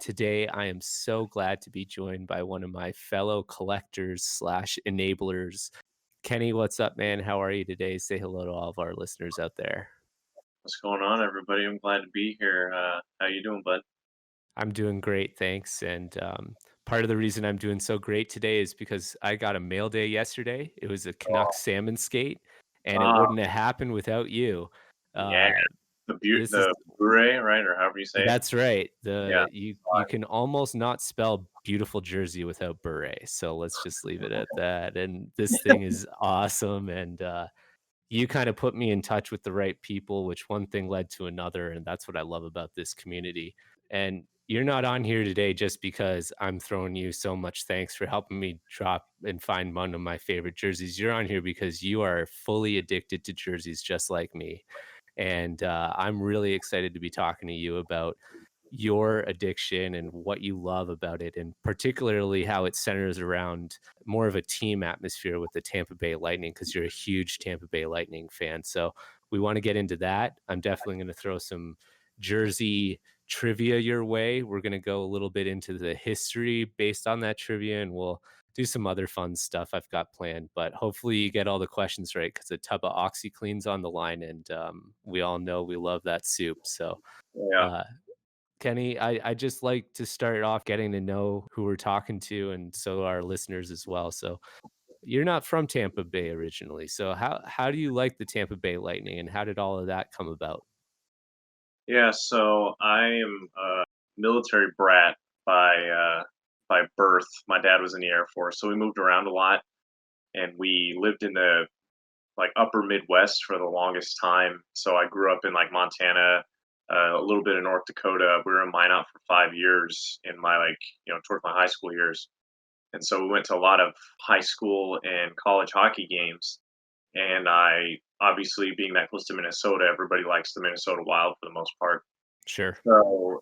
today I am so glad to be joined by one of my fellow collectors slash enablers. Kenny, what's up, man? How are you today? Say hello to all of our listeners out there. What's going on, everybody? I'm glad to be here. How you doing, bud? I'm doing great, thanks. And part of the reason I'm doing so great today is because I got a mail day yesterday. It was a Canucks Oh, salmon skate, and it ah, wouldn't have happened without you. yeah, Uh, this is the Blu-ray, right, or however you say it. That's right. Yeah, You can almost not spell beautiful jersey without beret, so let's just leave it at that, and this thing is awesome, and, you kinda put me in touch with the right people, which one thing led to another, and that's what I love about this community, and you're not on here today just because I'm throwing you so much thanks for helping me drop and find one of my favorite jerseys. You're on here because you are fully addicted to jerseys just like me, and, I'm really excited to be talking to you about your addiction and what you love about it, and particularly how it centers around more of a team atmosphere with the Tampa Bay Lightning because you're a huge Tampa Bay Lightning fan. So we want to get into that. I'm definitely going to throw some jersey trivia your way. We're going to go a little bit into the history based on that trivia, and we'll do some other fun stuff I've got planned. But hopefully, you get all the questions right because a tub of OxyClean's on the line, and we all know we love that soup. So, yeah, uh, Kenny, I just like to start off getting to know who we're talking to, and so our listeners as well. So you're not from Tampa Bay originally. So how do you like the Tampa Bay Lightning, and how did all of that come about? yeah. So I am a military brat by birth. My dad was in the Air Force, so we moved around a lot, and we lived in the like upper Midwest for the longest time. So I grew up in like Montana, a little bit of North Dakota. We were in Minot for 5 years in my towards my high school years. And so we went to a lot of high school and college hockey games. And I obviously being that close to Minnesota, everybody likes the Minnesota Wild for the most part. Sure. So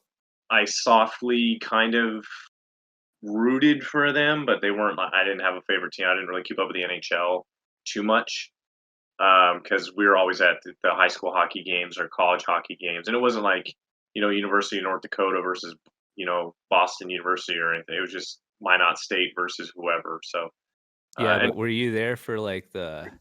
I softly kind of rooted for them, but they weren't I didn't have a favorite team. I didn't really keep up with the NHL too much because we were always at the high school hockey games or college hockey games. And it wasn't like, University of North Dakota versus, Boston University or anything. It was just Minot State versus whoever. So, Yeah, and but were you there for like the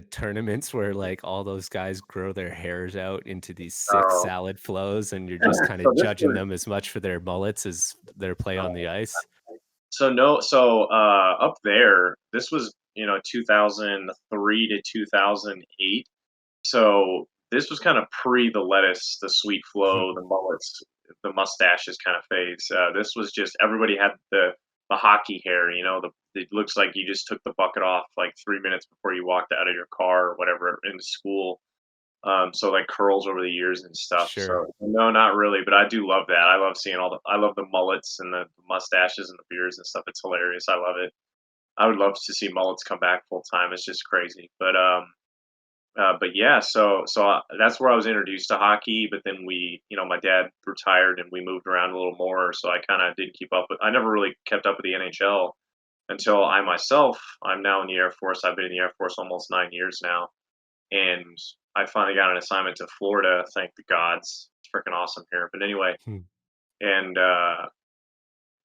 tournaments where like all those guys grow their hairs out into these sick uh, salad flows, and you're just kind so of this judging was, them as much for their mullets as their play on the ice? so no, so up there, this was, 2003 to 2008. So this was kind of pre the lettuce, the sweet flow, the mullets, the mustaches kind of phase. This was just everybody had the hockey hair. It looks like you just took the bucket off like 3 minutes before you walked out of your car or whatever into school. So like curls over the years and stuff. Sure. So no, not really, but I do love that. I love seeing I love the mullets and the mustaches and the beards and stuff. It's hilarious. I love it. I would love to see mullets come back full time. It's just crazy. But yeah, that's where I was introduced to hockey. But then my dad retired and we moved around a little more. So I kind of didn't keep up with. I never really kept up with the NHL until I myself. I'm now in the Air Force. I've been in the Air Force almost 9 years now, and I finally got an assignment to Florida. Thank the gods. It's freaking awesome here. But anyway, Hmm. and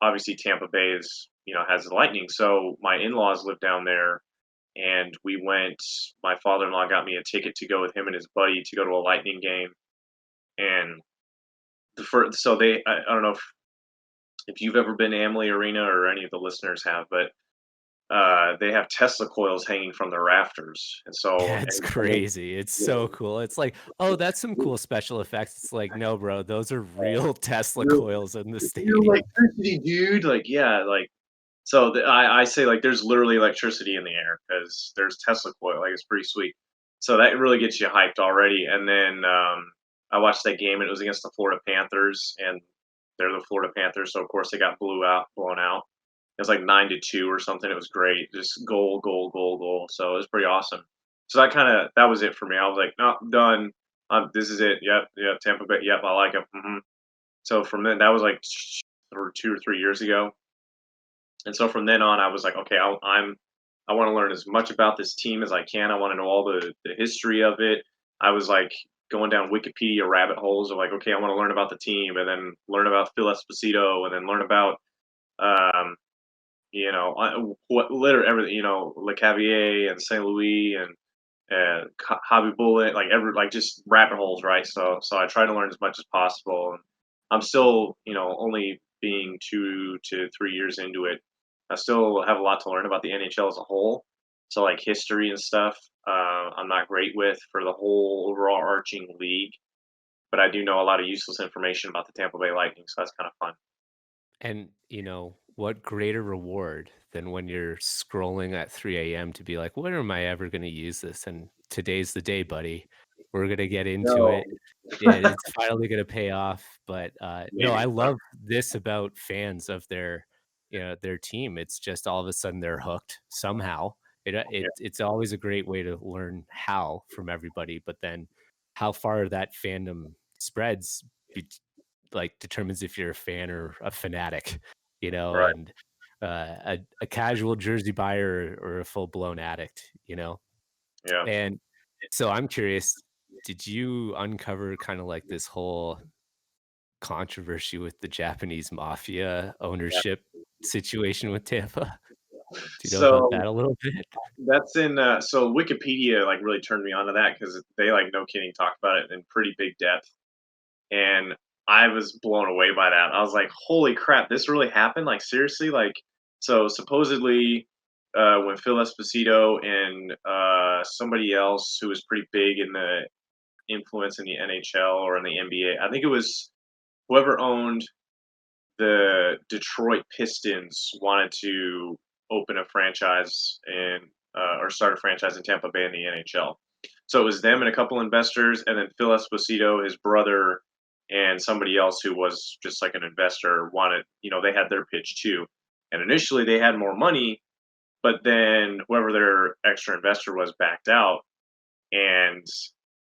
obviously Tampa Bay is has the Lightning. So my in-laws live down there and we went. My father-in-law got me a ticket to go with him and his buddy to go to a Lightning game. And the first, so I don't know if you've ever been to Amalie Arena or any of the listeners have, but they have Tesla coils hanging from the rafters, and so Yeah, it's every time crazy. It's so cool. It's like, "Oh, that's some cool special effects." It's like, "No, bro, those are real Tesla real, coils in the real stadium." electricity, dude. Like, yeah, like so. I say like there's literally electricity in the air because there's Tesla coil. Like it's pretty sweet. So that really gets you hyped already. And then I watched that game. And it was against the Florida Panthers, and they're the Florida Panthers. So of course they got blown out. It was like 9-2 or something. It was great. Just goal, goal, goal, goal. So it was pretty awesome. So that was it for me. I was like, no, done. This is it. Yep, yep. Tampa Bay. Yep, I like it. So from then, that was like 2 or 3 years ago. And so from then on, I was like, okay, I want to learn as much about this team as I can. I want to know all the history of it. I was like going down Wikipedia rabbit holes of like, okay, I want to learn about the team, and then learn about Phil Esposito, and then learn about um, what literally everything, Le Cavier and Saint Louis and Hobby Bullet, like every like just rabbit holes, right? So I try to learn as much as possible. And I'm still, only being 2 to 3 years into it. I still have a lot to learn about the NHL as a whole. So like history and stuff, I'm not great with for the whole overall arching league, but I do know a lot of useless information about the Tampa Bay Lightning, so that's kind of fun. And, what greater reward than when you're scrolling at 3 a.m. to be like, "When am I ever gonna use this?" And today's the day, buddy. We're gonna get into No, it. Yeah, it's finally gonna pay off. But, no, maybe. I love this about fans of their team. It's just all of a sudden they're hooked somehow. Yeah, It's always a great way to learn how from everybody, but then how far that fandom spreads like, determines if you're a fan or a fanatic, right. and, a casual jersey buyer or a full-blown addict, Yeah, And so I'm curious, did you uncover kinda like this whole controversy with the Japanese mafia yeah. ownership situation with Tampa? Do you know about So that a little bit? that's in so Wikipedia like really turned me on to that because they like no kidding talk about it in pretty big depth. And I was blown away by that. I was like, "Holy crap, this really happened? Like, seriously?" Like, so supposedly, when Phil Esposito and somebody else who was pretty big in the influence in the NHL or in the NBA, I think it was whoever owned the Detroit Pistons wanted to open a franchise or start a franchise in Tampa Bay in the NHL. So it was them and a couple investors, and then Phil Esposito, his brother, and somebody else who was just like an investor wanted, they had their pitch too. And initially they had more money, but then whoever their extra investor was backed out. And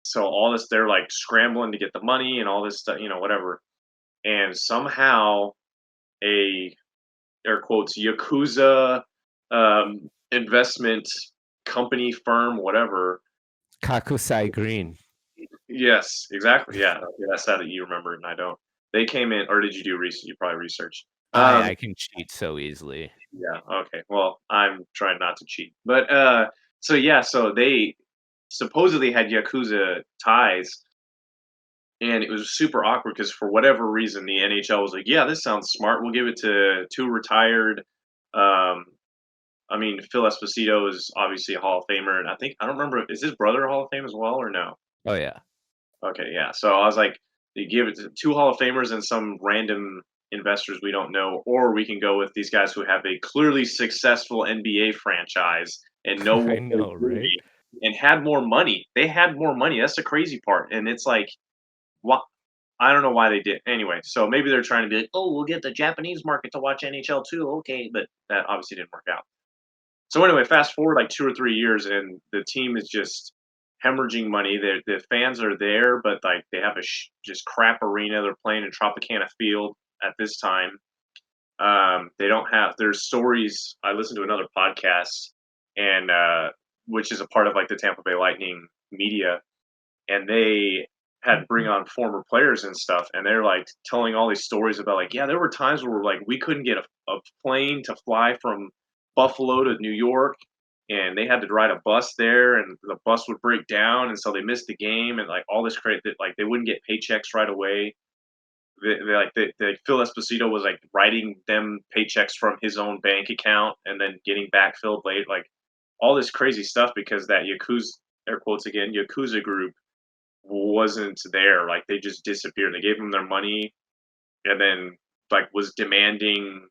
so all this, they're like scrambling to get the money and all this stuff, whatever. And somehow a air quotes yakuza investment company firm, whatever. Kakusai Green. Yes, exactly. Yeah, okay, that's sad that you remember it and I don't. They came in, or did you do research? You probably researched. I can cheat so easily. Yeah. Okay. Well, I'm trying not to cheat, but so yeah, so they supposedly had yakuza ties, and it was super awkward because for whatever reason the NHL was like, "Yeah, this sounds smart. We'll give it to two retired um, I mean, Phil Esposito is obviously a Hall of Famer, and I don't remember, is his brother a Hall of Fame as well or no? Oh, yeah. Okay, yeah. So I was like, you give it to two Hall of Famers and some random investors we don't know, or we can go with these guys who have a clearly successful NBA franchise and know I what they're know, right? doing and had more money. They had more money. That's the crazy part. And it's like, what? I don't know why they did. Anyway, so maybe they're trying to be like, oh, we'll get the Japanese market to watch NHL too. Okay, but that obviously didn't work out. So anyway, fast forward like 2 or 3 years, and the team is just hemorrhaging money. The fans are there, but like they have a just crap arena. They're playing in Tropicana Field at this time. They don't have. There's stories. I listened to another podcast, and which is a part of like the Tampa Bay Lightning media, and they had bring on former players and stuff, and they're like telling all these stories about like, yeah, there were times where like we couldn't get a plane to fly from Buffalo to New York, and they had to ride a bus there, and the bus would break down, and so they missed the game, and like all this credit that like they wouldn't get paychecks right away. Phil Esposito was like writing them paychecks from his own bank account and then getting backfilled late, like all this crazy stuff because that yakuza, air quotes again, yakuza group wasn't there. Like they just disappeared. They gave them their money and then like was demanding,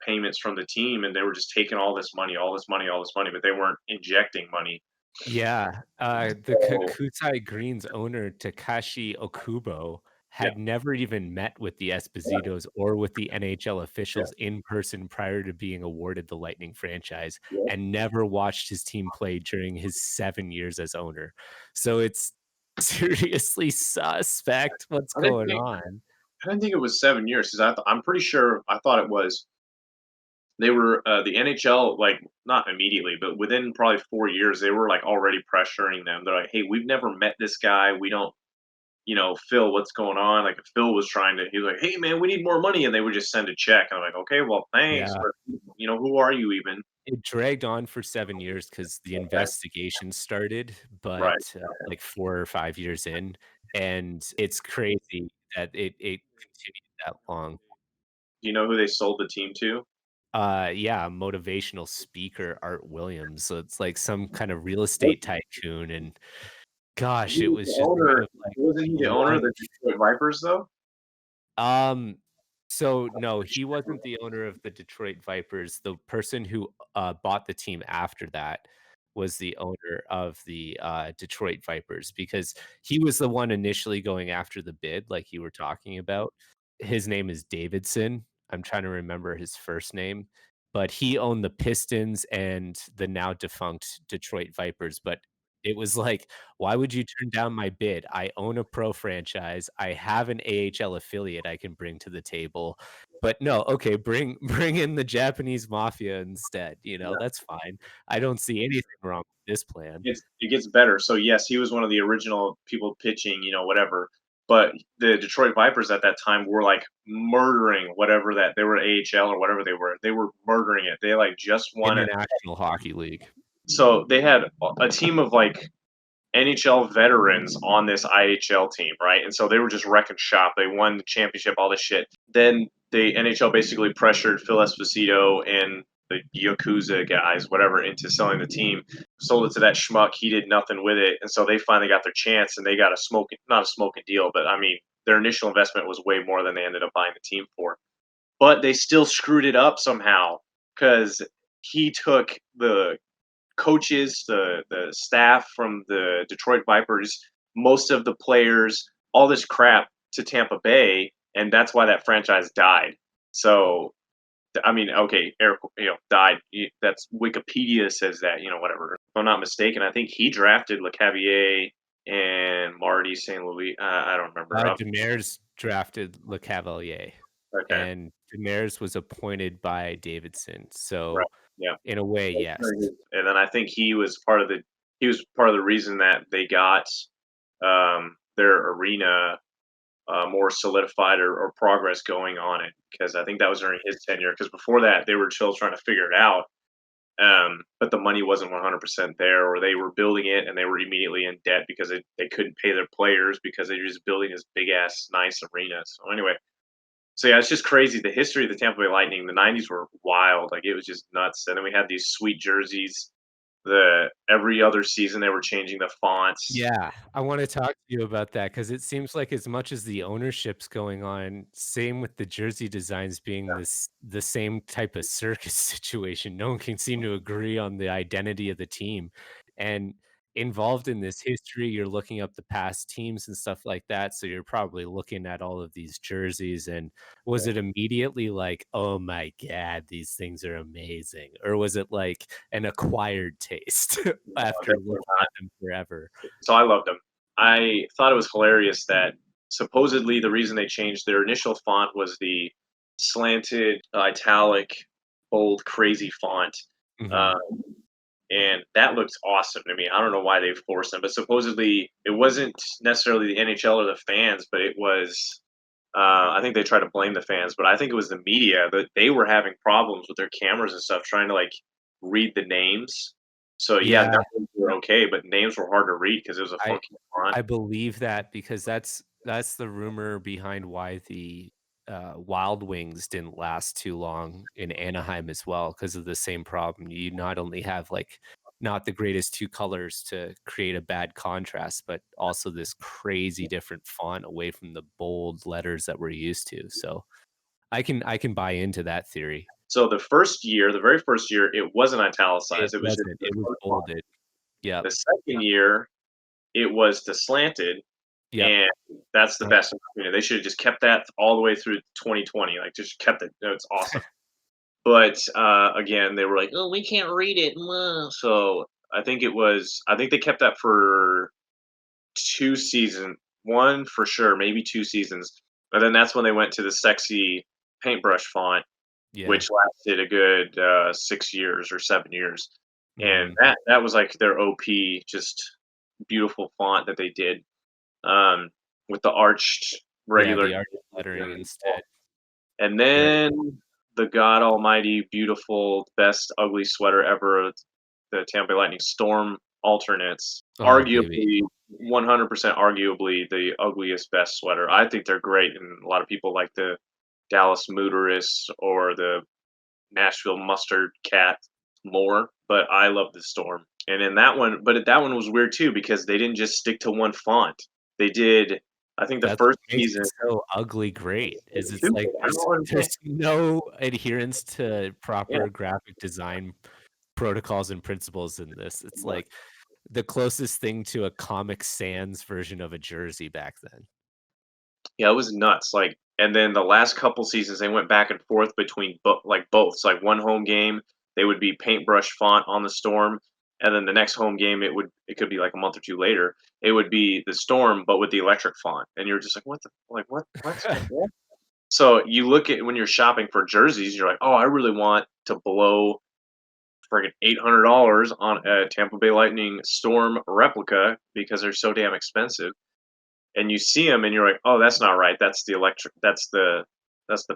payments from the team, and they were just taking all this money, all this money, all this money, but they weren't injecting money. Yeah, the So Kakutai Green's owner, Takashi Okubo, yeah, had never even met with the Espositos or with the NHL yeah, officials in person prior to being awarded the Lightning franchise, yeah. and never watched his team play during his 7 years as owner. So it's seriously suspect what's I didn't going think on. I didn't think it was 7 years because I'm pretty sure I thought it was they were the NHL like not immediately, but within probably 4 years they were like already pressuring them. They're like, hey, we've never met this guy. We don't. Phil, what's going on? Like if Phil was trying to, he was like, hey man, we need more money, and they would just send a check, and I'm like, okay, well, thanks, Yeah. but who are you even? It dragged on for 7 years because the Okay, investigation started, right. but, like, 4 or 5 years in, and it's crazy that it continued that long. Do you know who they sold the team to? Yeah, motivational speaker Art Williams, so it's like some kind of real What? estate tycoon, and He gosh, it was was the just kind owner. of like Wasn't he the owner of one. the Detroit Vipers though? Um, so no, he wasn't the owner of the Detroit Vipers. The person who, bought the team after that was the owner of the, Detroit Vipers because he was the one initially going after the bid like you were talking about. His name is Davidson. I'm trying to remember his first name, but he owned the Pistons and the now defunct Detroit Vipers, but it was like, "Why would you turn down my bid? I own a pro franchise. I have an AHL affiliate I can bring to the table." But no, okay, bring bring in the Japanese mafia instead, that's fine. I don't see anything wrong with this plan. It gets better. So yes, he was one of the original people pitching, whatever. But the Detroit Vipers at that time were like murdering whatever that they were AHL or whatever they were. They were murdering it. They like just won it. International Hockey League. So they had a team of like NHL veterans on this IHL team, right? And so they were just wrecking shop. They won the championship, all this shit. Then the NHL basically pressured Phil Esposito and the Yakuza guys, whatever, into selling the team. Sold it to that schmuck. He did nothing with it, and so they finally got their chance, and they got not a smoking deal, but I mean, their initial investment was way more than they ended up buying the team for. But they still screwed it up somehow because he took the coaches, the staff from the Detroit Vipers, most of the players, all this crap to Tampa Bay, and that's why that franchise died. So, I mean, okay, Eric, died. That's Wikipedia says that, whatever. If I'm not mistaken, I think he drafted LeCavier and Marty St. Louis. I don't remember. Demers drafted LeCavalier, Okay, and Demers was appointed by Davidson, right, so yeah. in a way, yes. And then I think he was part of the reason that they got their arena more solidified or progress going on it, because I think that was during his tenure. Because before that, they were still trying to figure it out, but the money wasn't 100% there, or they were building it and they were immediately in debt because they couldn't pay their players because they were just building this big ass nice arena. So anyway, so yeah, it's just crazy. The history of the Tampa Bay Lightning, the '90s were wild. Like it was just nuts. And then we had these sweet jerseys. The every other season they were changing the fonts. Yeah, I wanna talk to you about that because it seems like as much as the ownership's going on, same with the jersey designs being the same type of circus situation. No one can seem to agree on the identity of the team, and involved in this history, you're looking up the past teams and stuff like that, so you're probably looking at all of these jerseys, and was it immediately like, "Oh my god, these things are amazing," or was it like an acquired taste after looking at them forever? So I loved them. I thought it was hilarious that supposedly the reason they changed their initial font was the slanted, italic, bold, crazy font. Mhm. Uh, and that looks awesome to me. I don't know why they forced them, but supposedly it wasn't necessarily the NHL or the fans, but it was. I think they tried to blame the fans, but I think it was the media that they were having problems with their cameras and stuff, trying to like read the names. So yeah, Yeah, numbers were okay, but names were hard to read because it was a I funky font. I believe that because that's the rumor behind why the, Wild Wings didn't last too long in Anaheim as well, because of the same problem. You not only have, like, not the greatest 2 colors to create a bad contrast, but also this crazy different font away from the bold letters that we're used to, so I can buy into that theory. So the very first year, it wasn't It italicized. It was just wasn't, the it was first font. bolded. Yep, The second year, it was the slanted, yep. and that's the best. They should have just kept that all the way through 2020. Like just kept it. It's awesome. But, again, they were like, "Oh, we can't read it, so I think they kept that for 2 season 1 for sure, maybe 2 seasons, and then that's when they went to the sexy paintbrush font, Yeah, which lasted a good, 6 years or 7 years, and mhm. that was, like, their OP, just beautiful font that they did. Um, with the arched Yeah, regular the art lettering instead. and Very then cool. the god almighty, beautiful, best ugly sweater ever, the Tampa Bay Lightning Storm alternates. Oh, baby. Arguably, 100% arguably the ugliest best sweater. I think they're great, and a lot of people like the Dallas Mooterus or the Nashville Mustard Cat more, but I love the Storm. And in that one, but that one was weird too because they didn't just stick to one font. They did, I think the That's first what makes it season, so ugly great, is it's stupid. like I don't understand. there's no adherence to Yeah, proper graphic design protocols and principles in this. It's yeah. like the closest thing to a Comic Sans version of a jersey back then. Yeah, it was nuts. Like, and then the last couple seasons, they went back and forth between both. So like one home game, they would be paintbrush font on the Storm, and then the next home game, it could be like a month or two later, it would be the Storm, but with the electric font, and you're just like, what the like what? So you look at when you're shopping for jerseys, you're like, oh, I really want to blow friggin' $800 on a Tampa Bay Lightning Storm replica because they're so damn expensive, and you see them and you're like, "Oh, that's not right. That's the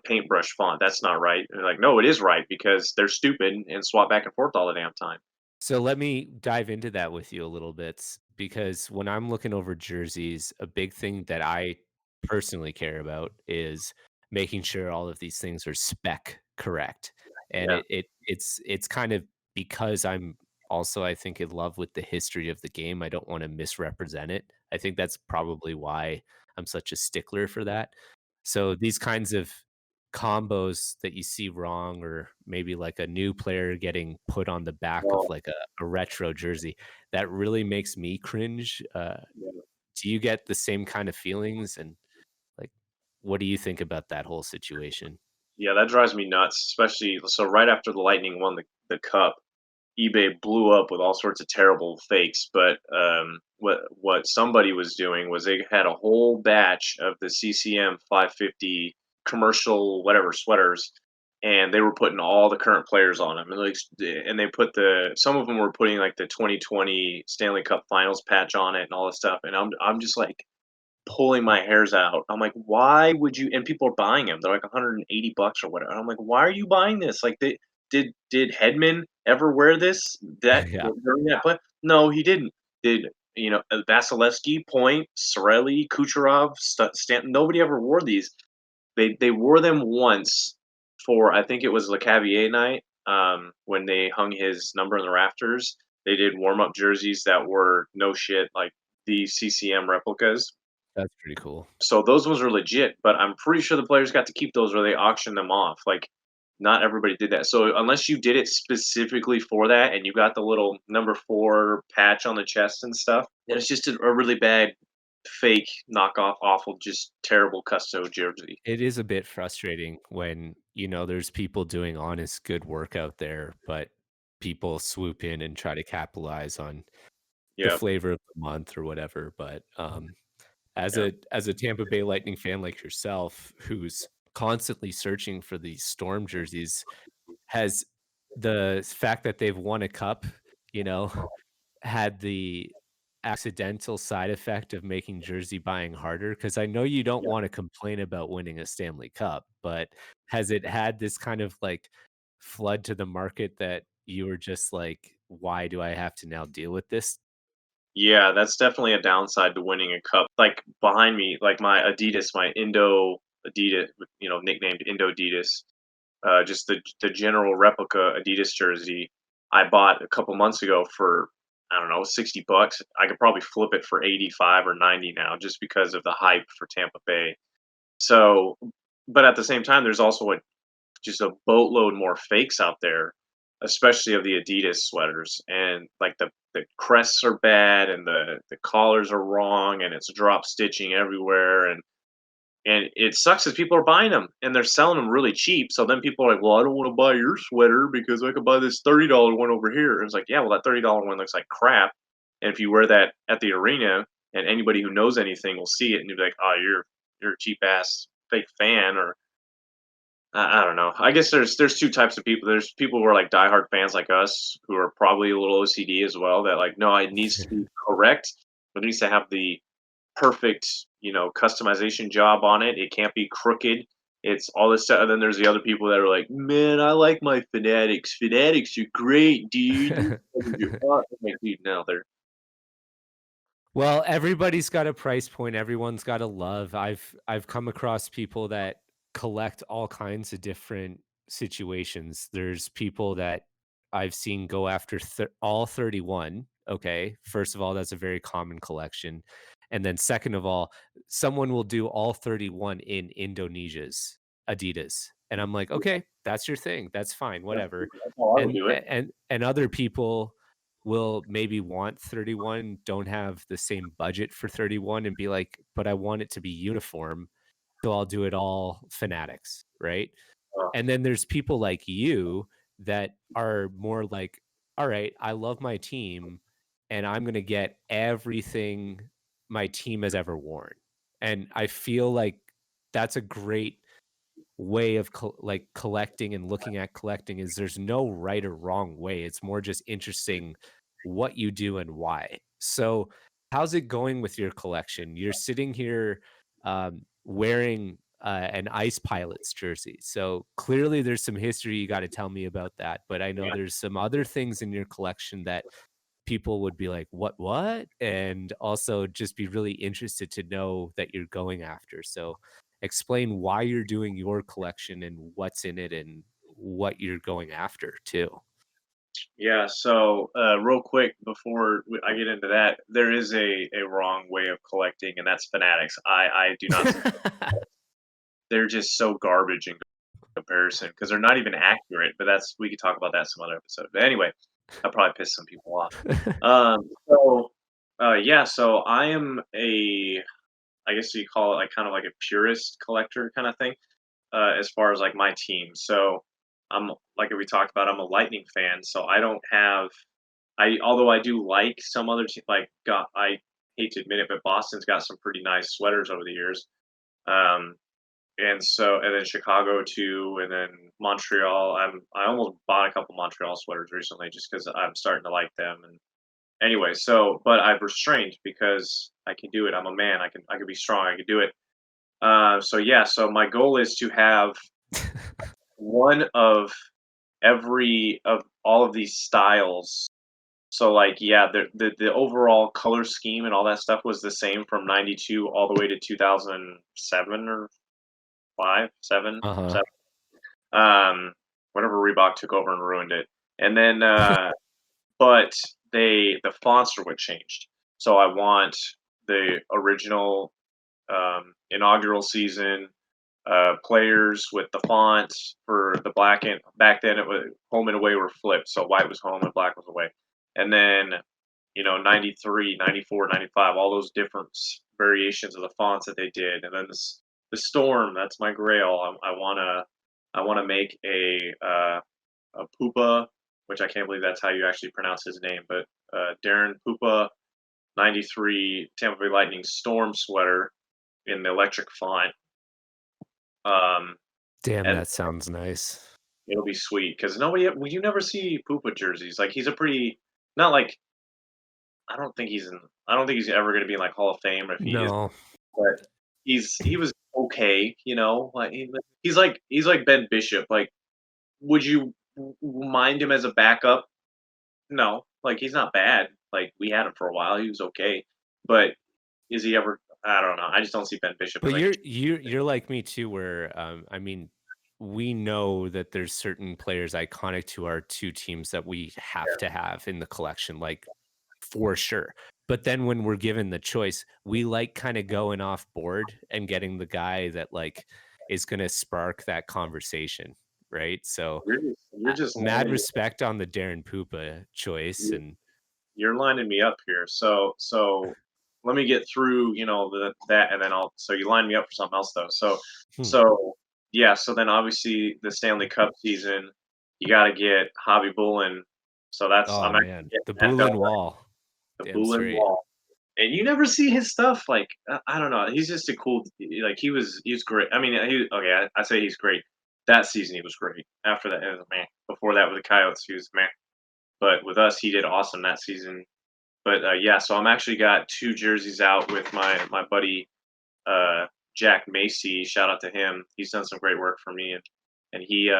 paintbrush font. That's not right." And they're like, "No, it is right because they're stupid and swap back and forth all the damn time." So let me dive into that with you a little bit because when I'm looking over jerseys, a big thing that I personally care about is making sure all of these things are spec correct. And Yeah. it's kind of because I'm also I think in love with the history of the game. I don't want to misrepresent it. I think that's probably why I'm such a stickler for that. So these kinds of combos that you see wrong or maybe like a new player getting put on the back of Well, like a retro jersey, that really makes me cringe. yeah. Do you get the same kind of feelings? And like, what do you think about that whole situation? Yeah, that drives me nuts, especially so right after the Lightning won the cup, eBay blew up with all sorts of terrible fakes, but, what somebody was doing was they had a whole batch of the CCM 550 commercial whatever sweaters, and they were putting all the current players on them, and, like, and they put some of them were putting, like, the 2020 Stanley Cup Finals patch on it and all this stuff, and I'm just, like, pulling my hairs out. I'm like, "Why would you?" And people are buying them. They're like 180 bucks or whatever. And I'm like, "Why are you buying this? Like, did Hedman ever wear this Yeah. during that play? No, he didn't. Did Vasilevsky, Point, Sorelli, Kucherov, Stanton? Nobody ever wore these. They wore them once for I think it was Le Cavier night when they hung his number in the rafters. They did warm up jerseys that were no shit like the CCM replicas, That's pretty cool. so those ones are legit, but I'm pretty sure the players got to keep those or they auctioned them off. Like, not everybody did that. So unless you did it specifically for that and you got the little number 4 patch on the chest and stuff, then it's just a really bad fake knockoff, awful, just terrible custom jersey. It is a bit frustrating when, there's people doing honest, good work out there, but people swoop in and try to capitalize on the Yeah, flavor of the month or whatever. But as yeah, a Tampa Bay Lightning fan like yourself, who's constantly searching for these Storm jerseys, has the fact that they've won a cup, you know, had the accidental side effect of making jersey buying harder? Because I know you don't yeah. wanna complain about winning a Stanley Cup, but has it had this kind of, like, flood to the market that you were just like, "Why do I have to now deal with this?" Yeah, that's definitely a downside to winning a cup. Like behind me, like my Adidas, my Indo Adidas, nicknamed Indo Adidas, just the general replica Adidas jersey I bought a couple months ago for I don't know $60. I could probably flip it for 85 or 90 now just because of the hype for Tampa Bay. So, but at the same time, there's also just a boatload more fakes out there, especially of the Adidas sweaters, and like the crests are bad and the collars are wrong and it's drop stitching everywhere and it sucks as people are buying them and they're selling them really cheap. So then people are like, "Well, I don't want to buy your sweater because I could buy this $30 one over here." And it's like, yeah, well, that $30 one looks like crap. And if you wear that at the arena, and anybody who knows anything will see it, and you'll be like, "Oh, you're a cheap ass fake fan," or I don't know. I guess there's two types of people. There's people who are like diehard fans like us, who are probably a little OCD as well. That like, no, it needs to be correct. It needs to have perfect, customization job on it. It can't be crooked. It's all this stuff. And then there's the other people that are like, man, I like my Fanatics. Fanatics are great, dude. These colors are hot." I'm like, dude, no, they're Well, everybody's got a price point, everyone's got a love. I've come across people that collect all kinds of different situations. There's people that I've seen go after all 31. Okay, first of all, that's a very common collection. And then second of all, someone will do all 31 in Indonesia's Adidas. And I'm like, yeah, "Okay, that's your thing. That's fine, whatever." that's how I would And do it. and other people will maybe want 31, don't have the same budget for 31 and be like, "But I want it to be uniform, so I'll do it all Fanatics," right? Uh, And then there's people like you that are more like, "All right, I love my team, and I'm gonna get everything my team has ever worn." And I feel like that's a great way of like collecting and looking at collecting is there's no right or wrong way. It's more just interesting what you do and why. So, how's it going with your collection? You're sitting here wearing an Ice Pilots jersey. So, clearly there's some history you got to tell me about that. But I know yeah. there's some other things in your collection that people would be like, what?" And also just be really interested to know that you're going after. So explain why you're doing your collection and what's in it and what you're going after too. Yeah, so real quick before I get into that, there is a wrong way of collecting, and that's Fanatics. I do not support. They're just so garbage in comparison because they're not even accurate. But that's we could talk about that some other episode. But anyway, I probably pissed some people off. So yeah, so I am I guess you call it like kind of like a purist collector kind of thing. As far as like my team, so I'm like we talked about, I'm a Lightning fan, so I don't have although I do like some other like got I hate to admit it, but Boston's got some pretty nice sweaters over the years. Um, and then Chicago too, and then Montreal. I almost bought a couple Montreal sweaters recently just because I'm starting to like them. And anyway, so but I've restrained because I can do it. I'm a man. I can be strong. I can do it. So yeah, so my goal is to have one of every of all of these styles. So like yeah, the overall color scheme and all that stuff was the same from '92 all the way to 2007 or five, seven, Uh-huh. seven. Whenever Reebok took over and ruined it, and then but the fonts are what changed. So I want the original inaugural season players with the fonts for the black and back then it was home and away were flipped, so white was home and black was away. And then 93, 94, 95, all those different variations of the fonts that they did. And then the storm, that's my grail. I want to make a Pupa, which I can't believe that's how you actually pronounce his name, but Darren Pupa 93 Tampa Bay Lightning storm sweater in the electric font. Um, Damn, and that sounds nice. it'll be sweet because well, you never see Pupa jerseys. Like he's a pretty, not like, I don't think he's ever going to be in like Hall of Fame if he is, No. but he was okay, like he's like Ben Bishop. Like, would you mind him as a backup? No, like he's not bad. Like we had him for a while, he was okay, but is he ever? I don't know. I just don't see Ben Bishop as But like you're like me too, where I mean, we know that there's certain players iconic to our two teams that we have to have in the collection, like for sure. But then when we're given the choice, we like kind of going off board and getting the guy that like is going to spark that conversation, right? So you're just mad lining respect on the Darren Pupa choice, me. and You're lining me up here. So let me get through, that, and then so you line me up for something else though. So hmm. so yeah, so then obviously the Stanley Cup season, you got to get Hobby Bullen. So Oh I'm actually man, getting the that done, Bulin Wall, the damn Bullen straight. wall. And you never see his stuff. Like I don't know, he's just a cool. Like he's great. I mean, okay. I say he's great. That season he was great. After that, it was meh. Before that with the Coyotes, he was meh. But with us, he did awesome that season. But yeah, so I'm actually got two jerseys out with my buddy uh, Jack Macy. Shout out to him. He's done some great work for me, and he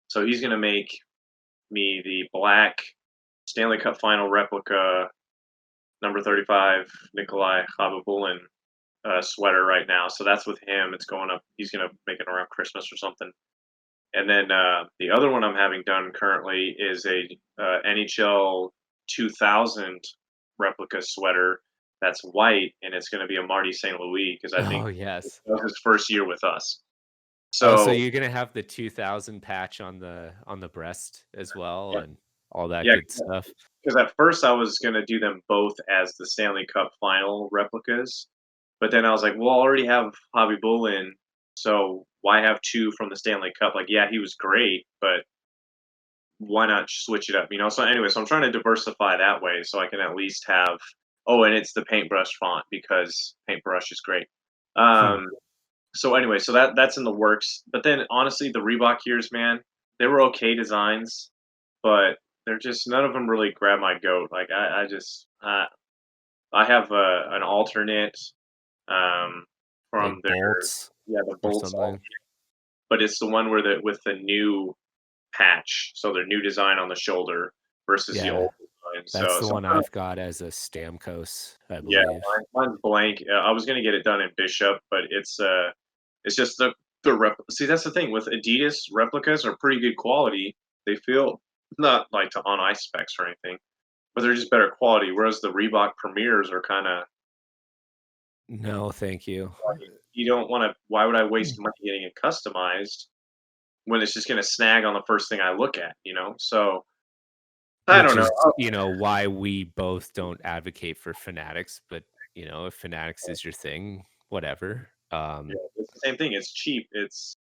so he's gonna make me the black Stanley Cup final replica number 35 Nikolai Khabibulin sweater right now. So that's with him. It's going up. He's gonna make it around Christmas or something. And then the other one I'm having done currently is a NHL 2000 replica sweater that's white, and it's going to be a Marty St. Louis because I think Oh, it yes. was his first year with us. Oh, so So you're gonna have the 2000 patch on the breast as well yeah, and all that yeah, good stuff? because at first I was going to do them both as the Stanley Cup final replicas, but then I was like, well, I already have Hobby Bullen, so why have two from the Stanley Cup? Like, yeah, he was great, but why not switch it up? You know. So anyway, so I'm trying to diversify that way, so I can at least have. Oh, and it's the paintbrush font because paintbrush is great. Hmm. Um, so anyway, so that's in the works. But then honestly, the Reebok years, man, they were okay designs, but they're just none of them really grab my goat. Like I just I have an alternate um, from Like their bolts yeah the or bolts, something? but it's the one where the with the new patch, so their new design on the shoulder versus the Yeah, old design. that's So, the so one I'm I've got as a Stamkos, I yeah, believe. mine's blank. I was gonna get it done in Bishop, but it's just the see that's the thing with Adidas replicas are pretty good quality. They feel not like to on ice specs or anything, but they're just better quality. Whereas the Reebok Premiers are kind of No, thank you. like you don't want to. Why would I Mm. waste money getting it customized when it's just gonna snag on the first thing I look at? You know, so I Which don't know. is, why we both don't advocate for fanatics, but, if fanatics is your thing, whatever. Yeah, it's the same thing. It's cheap. It's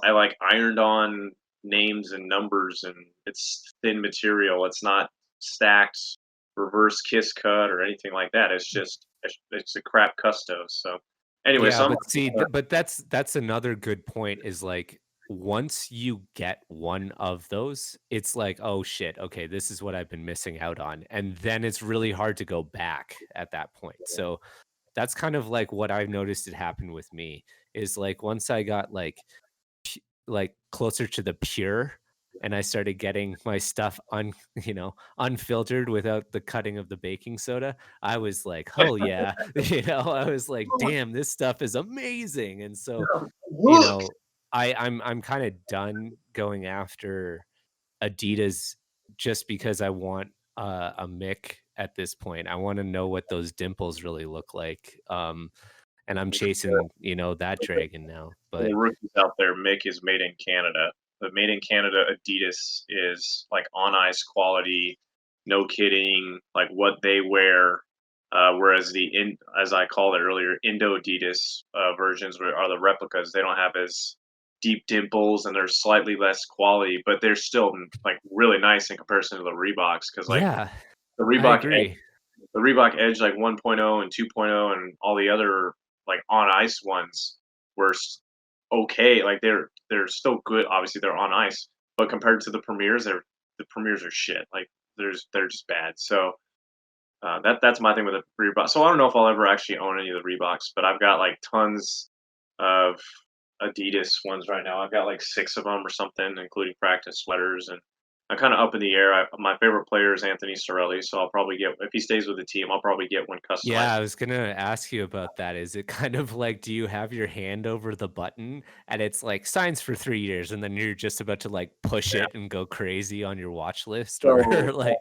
I like ironed on names and numbers, and it's thin material. It's not stacked, reverse kiss cut or anything like that. It's just it's a crap custo. So anyway, Yeah, so I'm but see, but that's another good point is like once you get one of those, it's like, oh shit, okay, this is what I've been missing out on. And then it's really hard to go back at that point. So that's kind of like what I've noticed it happened with me is like once I got like closer to the pure and I started getting my stuff unfiltered without the cutting of the baking soda, I was like, "Oh yeah." I was like, "Damn, this stuff is amazing." And so, you look. know, I'm kind of done going after Adidas just because I want a Mick at this point. I want to know what those dimples really look like. And I'm chasing, that dragon now. For But the rookies out there, Mick is made in Canada. The made in Canada Adidas is like on ice quality, no kidding, like what they wear. Whereas as I called it earlier, Indo Adidas versions are the replicas. They don't have as deep dimples and they're slightly less quality, but they're still like really nice in comparison to the Reeboks. Because like yeah, the I Reebok agree. the Reebok Edge like 1.0 and 2.0 and all the other like on ice ones were okay. Like they're still good. Obviously, they're on ice, but compared to the premieres are shit. Like they're just bad. So that's my thing with the Reebok. So I don't know if I'll ever actually own any of the Reeboks, but I've got like tons of Adidas ones right now. I've got like six of them or something, including practice sweaters, and I'm kind of up in the air. My favorite player is Anthony Cirelli, so I'll probably get if he stays with the team, I'll probably get one customized. Yeah, I was gonna ask you about that. Is it kind of like, do you have your hand over the button and it's like signs for 3 years, and then you're just about to like push Yeah. it and go crazy on your watch list, or So like,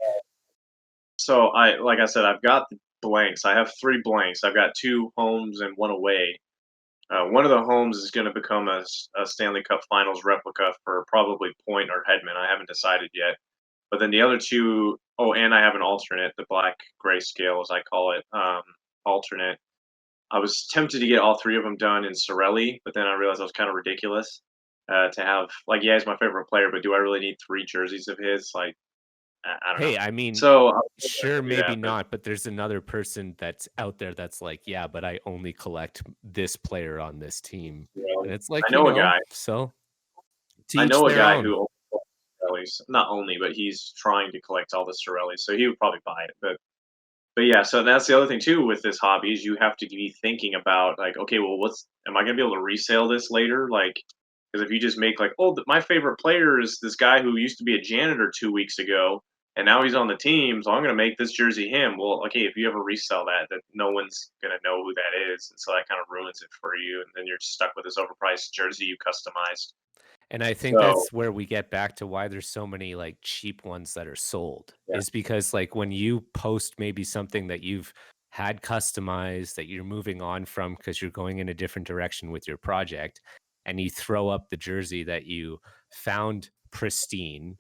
so I like I said, I've got the blanks. I have three blanks. I've got two homes and one away. One of the homes is going to become a Stanley Cup Finals replica for probably Point or Hedman. I haven't decided yet. But then the other two, oh, and I have an alternate, the black grayscale, as I call it, alternate. I was tempted to get all three of them done in Sorelli, but then I realized that was kind of ridiculous to have. Like, yeah, he's my favorite player, but do I really need three jerseys of his? Like, I don't know. hey, I mean, So I'll sure, do maybe that, but not, but there's another person that's out there that's like, yeah, but I only collect this player on this team. you know, And it's I like, know a guy. so to I each know a their guy own. who only collects Sorellis. Not only, but he's trying to collect all the Sorellis, so he would probably buy it. But but yeah, so that's the other thing too with this hobby is you have to be thinking about like, okay, well, what's am I gonna be able to resell this later? Like, because if you just make like, oh, my favorite player is this guy who used to be a janitor 2 weeks ago, and now he's on the team, so I'm gonna make this jersey him. Well, okay, if you ever resell that, that no one's gonna know who that is, and so that kind of ruins it for you, and then you're stuck with this overpriced jersey you customized. And I think So that's where we get back to why there's so many, like, cheap ones that are sold, yeah, is because, like, when you post maybe something that you've had customized that you're moving on from because 'cause you're going in a different direction with your project, and you throw up the jersey that you found pristine,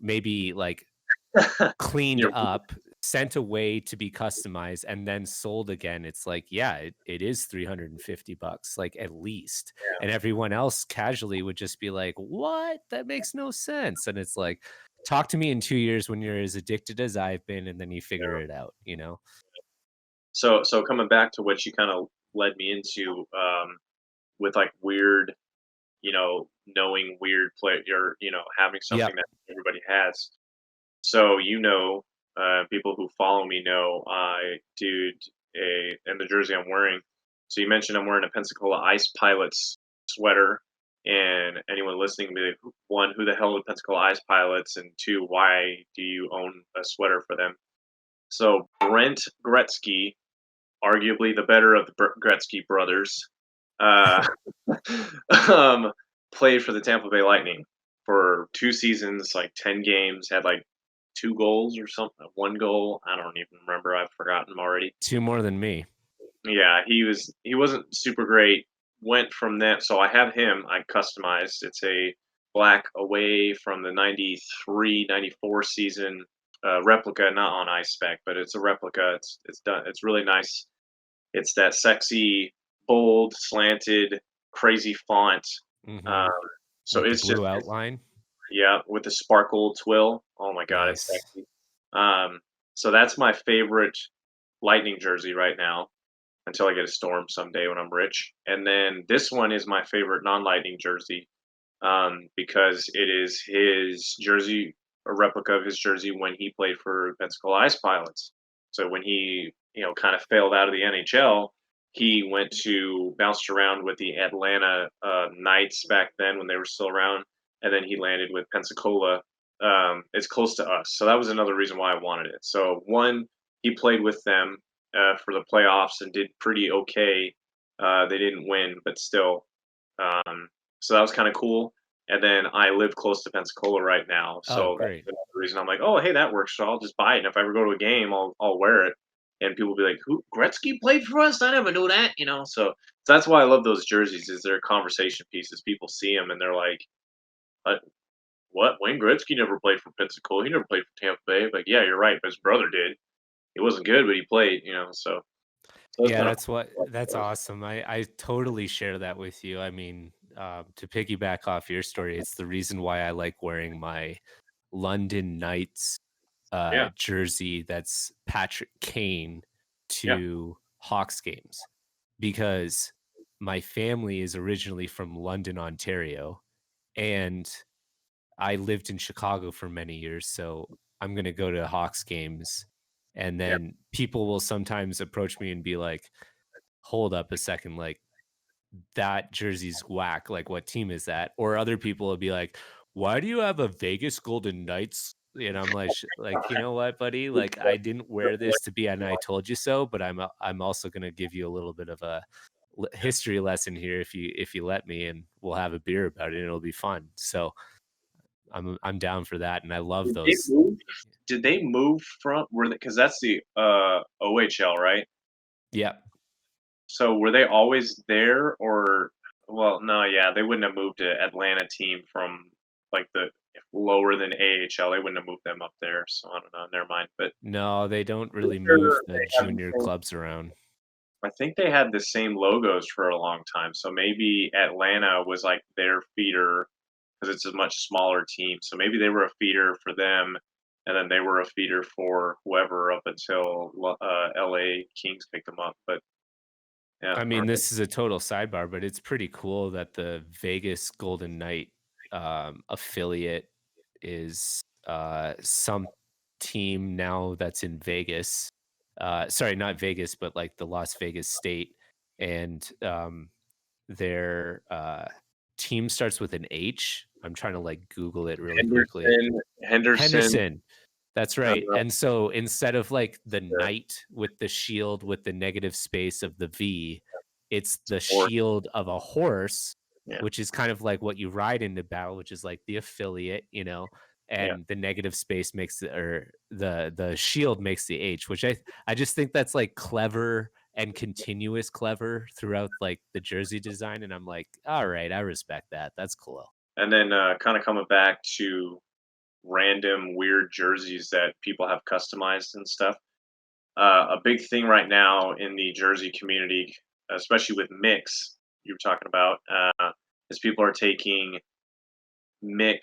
maybe, like, cleaned you're up, sent away to be customized, and then sold again, it's like, yeah, it is 350 bucks, like, at least, and everyone else casually would just be like, "What? That makes no sense," and it's like, talk to me in 2 years when you're as addicted as I've been, and then you figure yeah. it out, you know? So coming back to what you kind of led me into, with like weird, knowing weird play or having something Yep. that everybody has. So people who follow me know I did a and the jersey I'm wearing. So you mentioned I'm wearing a Pensacola Ice Pilots sweater, and anyone listening, be like, one, who the hell are Pensacola Ice Pilots, and two, why do you own a sweater for them? So Brent Gretzky, arguably the better of the Gretzky brothers, uh, um, played for the Tampa Bay Lightning for 2 seasons, like 10 games, had like 2 goals or something, 1 goal. I don't even remember. I've forgotten them already. 2 more than me. Yeah, he wasn't super great. Went from that, so I have him. I customized. It's a black away from the 93-94 season replica, not on ice spec, but it's a replica. It's done. It's really nice. It's that sexy, bold, slanted, crazy font. Um, Mhm. so With the it's just blue outline? yeah, with the sparkle twill. Oh my god, it's Nice. sexy. So that's my favorite Lightning jersey right now until I get a Storm someday when I'm rich. And then this one is my favorite non-Lightning jersey because it is his jersey, a replica of his jersey when he played for Pensacola Ice Pilots. So when he, kind of failed out of the NHL, he went to bounced around with the Atlanta Knights back then when they were still around, and then he landed with Pensacola. It's close to us, so that was another reason why I wanted it. So one, he played with them for the playoffs and did pretty okay. They didn't win, but still. Um, so that was kind of cool. And then I live close to Pensacola right now, Oh, so that's great. another reason I'm like, oh, hey, that works. So I'll just buy it. And if I ever go to a game, I'll wear it. And people will be like, "Who Gretzky played for us? I never knew that." So that's why I love those jerseys. Is they're conversation pieces. People see them and they're like, "Uh, "What? Wayne Gretzky never played for Pensacola. He never played for Tampa Bay." Like, yeah, you're right, but his brother did. He wasn't good, but he played. So that's Yeah, kind of that's awesome. I totally share that with you. I mean, to piggyback off your story, it's the reason why I like wearing my London Knights yeah, jersey that's Patrick Kane yeah, to Hawks games because my family is originally from London, Ontario, and I lived in Chicago for many years, so I'm gonna go to Hawks games, and yeah. then people will sometimes approach me and be like, "Hold up a second, like, that jersey's whack, like, what team is that?" Or other people will be like, "Why do you have a Vegas Golden Knights?" And I'm like, "You know what, buddy? Like, I didn't wear this to be an I told you so, but I'm also gonna give you a little bit of a history lesson here if you let me, and we'll have a beer about it, and it'll be fun." So, I'm down for that, and I love Did they those. move? Did they move from were because that's the OHL, right? Yep. So were they always there, or well, no, yeah, they wouldn't have moved to Atlanta team from like the lower than AHL. They wouldn't have moved them up there. So I don't know. Never mind. But No, they don't pretty really move sure the they had the junior same. clubs around. I think they had the same logos for a long time. So maybe Atlanta was like their feeder because it's a much smaller team. So maybe they were a feeder for them, and then they were a feeder for whoever up until LA Kings picked them up. But yeah, I all mean, right. this is a total sidebar, but it's pretty cool that the Vegas Golden Knight, affiliate is, some team now that's in Vegas. sorry, not Vegas, but like the Las Vegas state, and their team starts with an H. I'm trying to like Google it really quickly. Henderson. Henderson. That's right. Uh, And so instead of like the knight with the shield with the negative space of the V, it's the or shield of a horse, yeah, which is kind of like what you ride into battle, which is like the affiliate, yeah. and the negative space makes the shield makes the H, which I just think that's like clever and continuous clever throughout like the jersey design. And I'm like, all right, I respect that. That's cool. And then kind of coming back to random weird jerseys that people have customized and stuff. A big thing right now in the jersey community, especially with mix, you were talking about, is people are taking Mick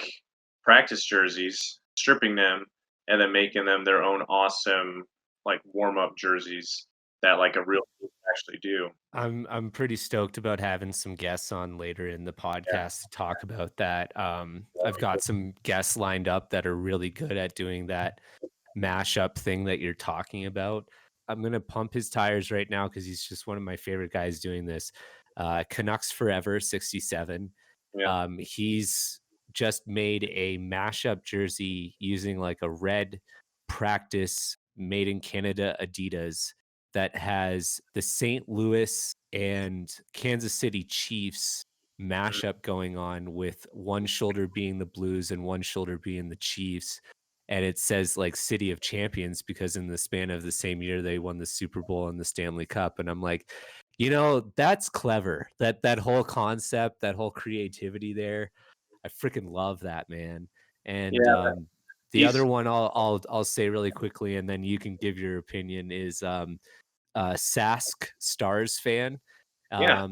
practice jerseys, stripping them, and then making them their own awesome like warm up jerseys that like a real team would actually do. I'm pretty stoked about having some guests on later in the Yeah, podcast to talk about that. I've got some guests lined up that are really good at doing that mashup thing that you're talking about. I'm gonna pump his tires right now because he's just one of my favorite guys doing this. Canucks Forever 67. yeah, He's just made a mashup jersey using like a red practice made in Canada Adidas that has the St. Louis and Kansas City Chiefs mm, mashup going on with one shoulder being the Blues and one shoulder being the Chiefs. And it says like City of Champions because in the span of the same year they won the Super Bowl and the Stanley Cup. And I'm like, that's clever. That whole concept, that whole creativity there. I freaking love that, man. And yeah. the other He's one I'll say really quickly, and then you can give your opinion is Sask Stars fan. yeah,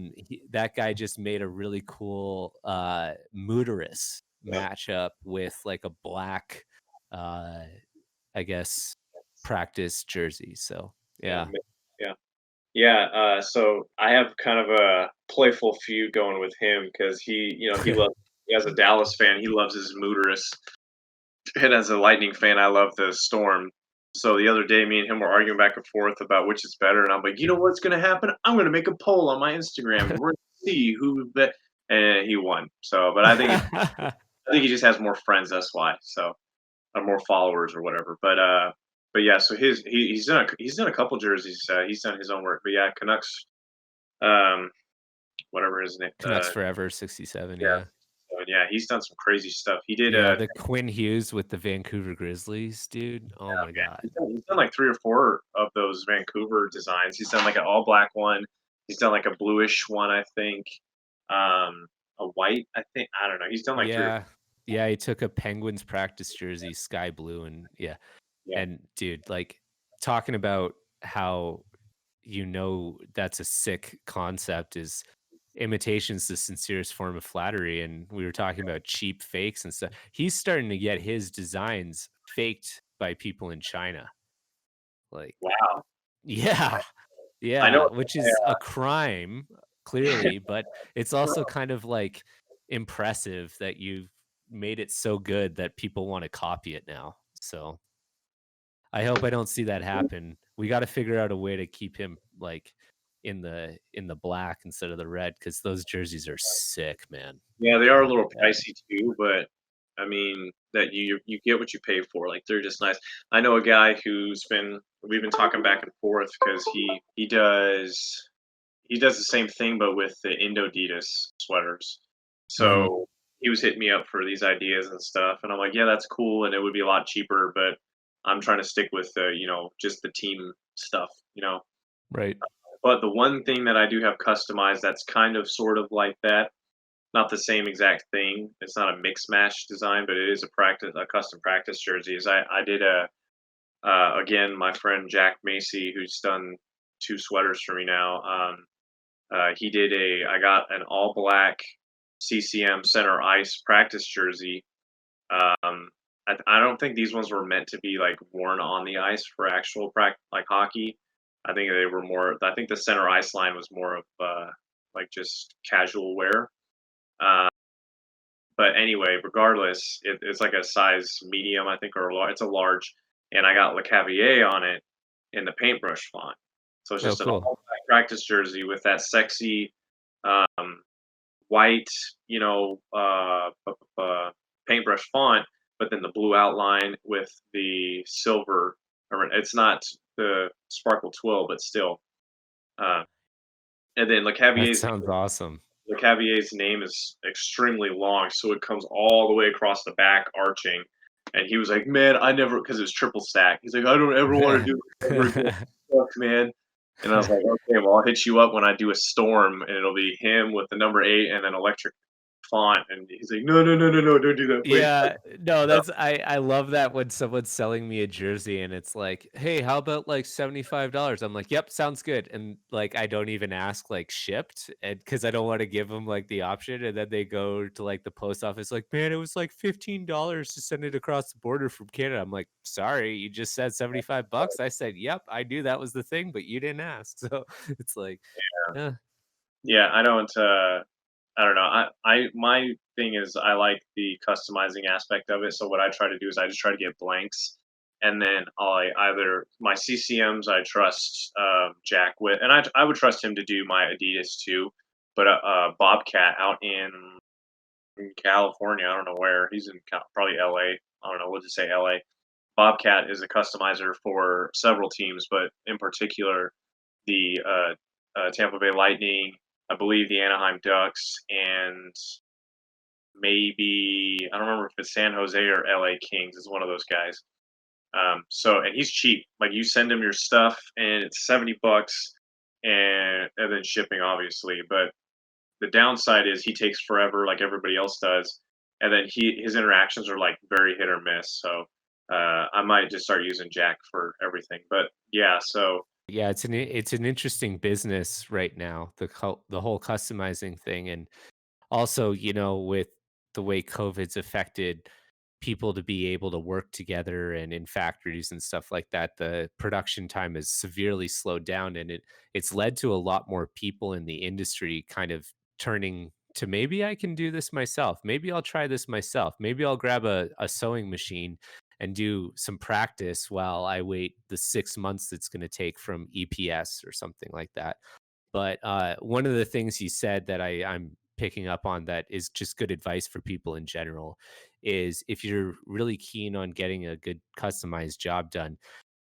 That guy just made a really cool Mooterus matchup with like a black, uh, I guess, practice jersey. So yeah, yeah, yeah. Yeah, so I have kind of a playful feud going with him because he loves as a Dallas fan, he loves his Mooterus, and as a Lightning fan, I love the Storm. So the other day, me and him were arguing back and forth about which is better, and I'm like, you know what's gonna happen? I'm gonna make a poll on my Instagram, and we're gonna see who bet. And he won. So, but I think he just has more friends. That's why. So, or more followers or whatever. But yeah. So he's done a couple jerseys. He's done his own work. But yeah, Canucks. Um, whatever his name. Canucks Forever 67. Yeah. Yeah, So, yeah, he's done some crazy stuff. He did. yeah. The Quinn Hughes with the Vancouver Grizzlies, dude. Oh my Yeah, god. he's done like 3 or 4 of those Vancouver designs. He's done like an all black one. He's done like a bluish one, I think. A white, I think. I don't know. He's done like 3 or Yeah. Yeah, he took a Penguins practice jersey, sky blue, and yeah. yeah. And dude, like talking about how that's a sick concept is imitation's the sincerest form of flattery. And we were talking about cheap fakes and stuff. He's starting to get his designs faked by people in China. Like, Wow. yeah, I yeah, know. which is a crime, clearly, but it's also kind of like impressive that you've made it so good that people want to copy it now. So I hope I don't see that happen. We got to figure out a way to keep him like in the black instead of the red because those jerseys are sick, man. Yeah, they are a Oh my little god. pricey too, but I mean that you get what you pay for. Like they're just nice. I know a guy who's been we've been talking back and forth because he does the same thing but with the Indoditas sweaters. Hmm. So he was hitting me up for these ideas and stuff, and I'm like, yeah, that's cool, and it would be a lot cheaper, but I'm trying to stick with just the team stuff, you know. Right. But the one thing that I do have customized that's kind of sort of like that, not the same exact thing. It's not a mix match design, but it is a custom practice jersey. Is I did a again my friend Jack Macy who's done 2 sweaters for me now. He did I got an all black CCM center ice practice jersey. I don't think these ones were meant to be like worn on the ice for actual like hockey. I think they were more. I think the center ice line was more of like just casual wear. Uh, but anyway, regardless, it's like a size medium, I think, or it's a large, and I got Le Cavier on it, in the paintbrush font. So it's Oh, just an cool. all black practice jersey with that sexy um, white, paintbrush font, but then the blue outline with the silver. Or it's not the sparkle twill, but still. Uh, and then That sounds awesome. Le Cavier's name is extremely long, so it comes all the way across the back, arching. And he was like, "Man, I never," because it's triple stack. He's like, "I don't ever want to do it ever again. Sucks, man." And I was like, "Okay, well, I'll hit you up when I do a storm, and it'll be him with the number 8 and then electric font." And he's like, "No, no, no, no, no, don't do that, please." Yeah, no, Uh, I love that when someone's selling me a jersey and it's like, "Hey, how about like $75?" I'm like, "Yep, sounds good." And like I don't even ask like shipped and because I don't want to give them like the option and then they go to like the post office like, "Man, it was like $15 to send it across the border from Canada." I'm like, "Sorry, you just said 75 bucks." I said, "Yep, I knew that was the thing, but you didn't ask." So it's like, yeah, yeah, I don't know. I my thing is I like the customizing aspect of it. So what I try to do is I just try to get blanks, and then I either my CCMs I trust Jack with, and I would trust him to do my Adidas too. But Bobcat out in California, I don't know where he's in, probably LA. I don't know. We'll just say LA. Bobcat is a customizer for several teams, but in particular the Tampa Bay Lightning, I believe the Anaheim Ducks, and maybe I don't remember if it's San Jose or LA Kings. It's one of those guys. And he's cheap. Like you send him your stuff, and it's $70, and then shipping, obviously. But the downside is he takes forever, like everybody else does, and then his interactions are like very hit or miss. So I might just start using Jack for everything. But yeah, so yeah, it's an interesting business right now, the whole customizing thing and also, with the way COVID's affected people to be able to work together and in factories and stuff like that, the production time is severely slowed down and it's led to a lot more people in the industry kind of turning to maybe I can do this myself. Maybe I'll try this myself. Maybe I'll grab a sewing machine and do some practice while I wait the 6 months it's going to take from EPS or something like that. But, one of the things he said that I'm picking up on that is just good advice for people in general is if you're really keen on getting a good customized job done,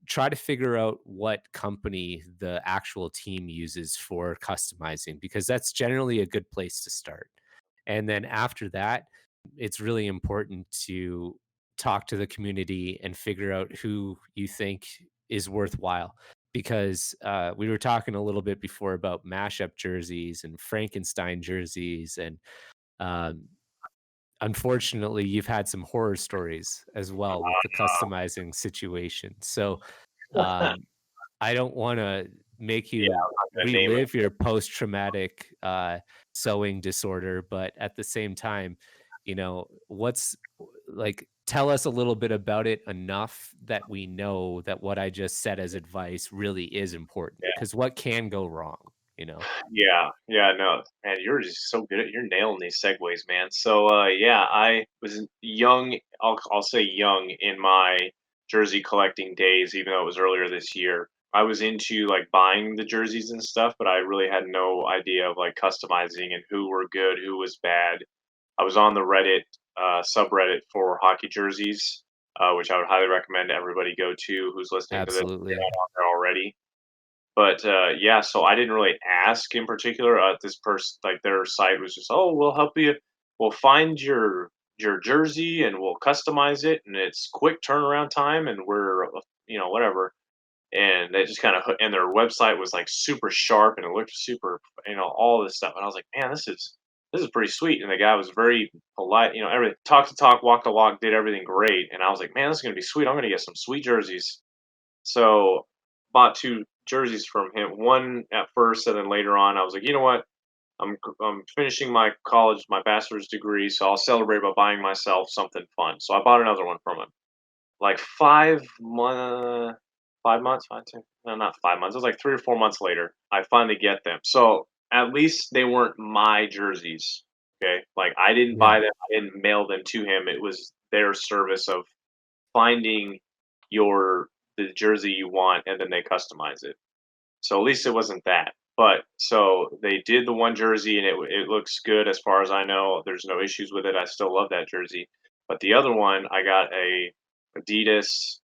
try to figure out what company the actual team uses for customizing because that's generally a good place to start. And then after that, it's really important to talk to the community and figure out who you think is worthwhile. Because we were talking a little bit before about mashup jerseys and Frankenstein jerseys, and um, unfortunately, you've had some horror stories as well with the customizing situation. So um, I don't wanna make yeah, you I'm not gonna name it. relive your post-traumatic, sewing disorder, but at the same time, what's like, tell us a little bit about it enough that we know that what I just said as advice really is important. Because what can go wrong, you know? Yeah, yeah, no, man, you're just so good at you're nailing these segues, man. So, yeah, I was young. I'll say young in my jersey collecting days, even though it was earlier this year. I was into like buying the jerseys and stuff, but I really had no idea of like customizing and who were good, who was bad. I was on the Reddit subreddit for hockey jerseys, which I would highly recommend everybody go to who's listening to this. If you're Absolutely. not on there already. But, yeah, so I didn't really ask in particular, this person like, their site was just, "Oh, we'll help you. We'll find your jersey, and we'll customize it, and it's quick turnaround time, and we're, whatever." And they just kinda and their website was, like, super sharp, and it looked super, all this stuff, and I was like, "Man, this is pretty sweet." And the guy was very polite, everything talk to talk, walk to walk, did everything great, and I was like, "Man, this is gonna be sweet. I'm gonna get some sweet jerseys." So, bought 2 jerseys from him, one at first, and then later on, I was like, "You know what? I'm finishing my bachelor's degree, so I'll celebrate by buying myself something fun." So I bought another one from him. Like 5 months, 5, 10, no, not 5 months, it was like 3 or 4 months later, I finally get them. So, at least they weren't my jerseys, okay? Like, I didn't Yeah. buy them, I didn't mail them to him, it was their service of finding your the jersey you want, and then they customize it. So at least it wasn't that. But so they did the one jersey, and it looks good as far as I know. There's no issues with it. I still love that jersey. But the other one, I got a Adidas,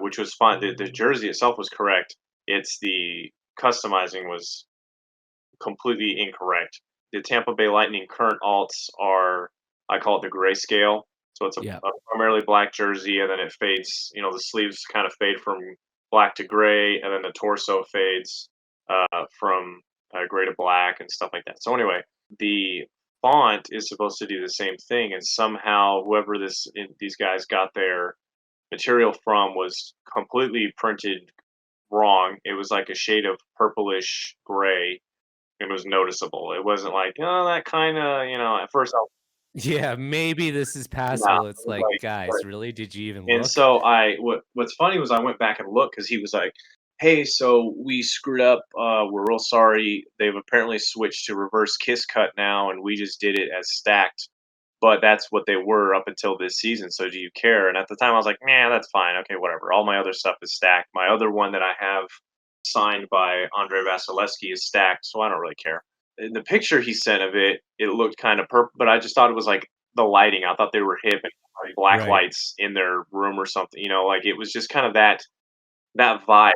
which was fine. The jersey itself was correct. It's the customizing was completely incorrect. The Tampa Bay Lightning current alts are, I call it the grayscale. So it's Yeah. a primarily black jersey, and then it fades. The sleeves kind of fade from black to gray, and then the torso fades from gray to black and stuff like that. So anyway, the font is supposed to do the same thing, and somehow whoever these guys got their material from was completely printed wrong. It was like a shade of purplish gray. It was noticeable. It wasn't like, "Oh, that kinda," at first I was Yeah, maybe this is nah, passable. it It's was like, like guys, right. really? Did you even And look? so what's funny was I went back and looked because he was like, "Hey, so we screwed up, we're real sorry. They've apparently switched to reverse kiss cut now, and we just did it as stacked, but that's what they were up until this season, so do you care?" And at the time, I was like, "Nah, that's fine. Okay, whatever. All my other stuff is stacked. My other one that I have signed by Andre Vasilevsky is stacked, so I don't really care." In the picture he sent of it, it looked kind of purple, but I just thought it was like the lighting. I thought they were hip and had black Right. lights in their room or something. Like it was just kind of that vibe. I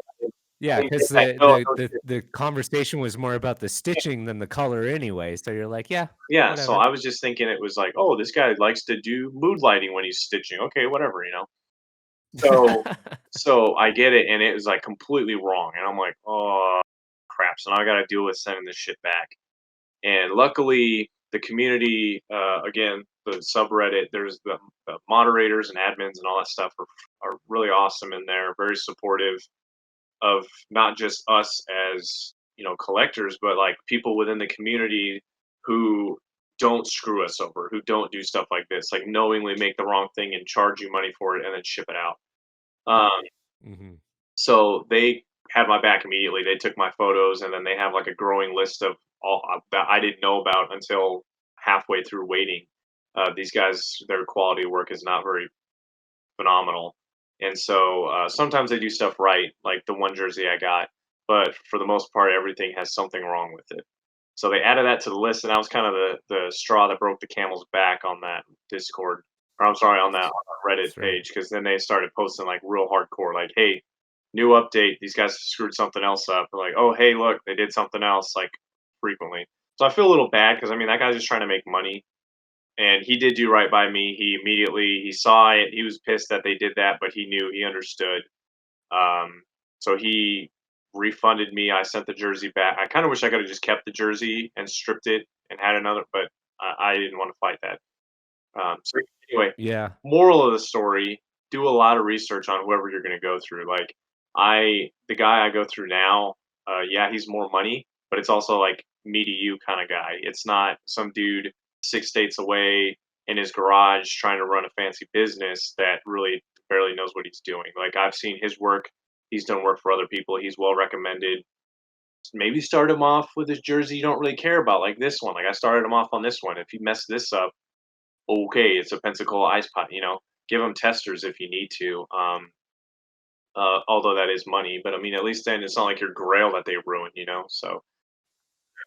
Yeah, didn't because get that. No, no the conversation was more about the stitching than the color anyway, so you're like, "Yeah, yeah, so whatever." I was just thinking it was like, oh, this guy likes to do mood lighting when he's stitching. Okay, whatever. So so I get it, and it was like completely wrong, and I'm like, oh crap. So now I got to deal with sending this shit back. And luckily, the community, again, the subreddit, there's the moderators and admins and all that stuff are really awesome in there, very supportive of not just us as collectors, but like people within the community who don't screw us over, who don't do stuff like this, like knowingly make the wrong thing and charge you money for it and then ship it out. Mhm. So they had my back immediately. They took my photos, and then they have like a growing list of all that I didn't know about until halfway through waiting. These guys, their quality of work is not very phenomenal, and so sometimes they do stuff right, like the one jersey I got, but for the most part, everything has something wrong with it. So they added that to the list, and that was kind of the straw that broke the camel's back on that Discord, or I'm sorry, on that Reddit That's right. page, because then they started posting like real hardcore, like, "Hey, new update. These guys screwed something else up." They're like, "Oh, hey, look, they did something else," like frequently. So I feel a little bad because I mean that guy's just trying to make money, and he did do right by me. He saw it. He was pissed that they did that, but he understood. Um, so he refunded me. I sent the jersey back. I kind of wish I could have just kept the jersey and stripped it and had another, but I didn't want to fight that. So anyway, Yeah. moral of the story: do a lot of research on whoever you're going to go through. Like the guy I go through now, yeah, he's more money, but it's also like me to you kind of guy. It's not some dude 6 states away in his garage trying to run a fancy business that really barely knows what he's doing. Like I've seen his work. He's done work for other people. He's well recommended. Maybe start him off with his jersey you don't really care about, like this one. Like I started him off on this one. If he messed this up, okay, it's a Pensacola ice pot. Give them testers if you need to. Although that is money, but I mean, at least then it's not like your grail that they ruin. So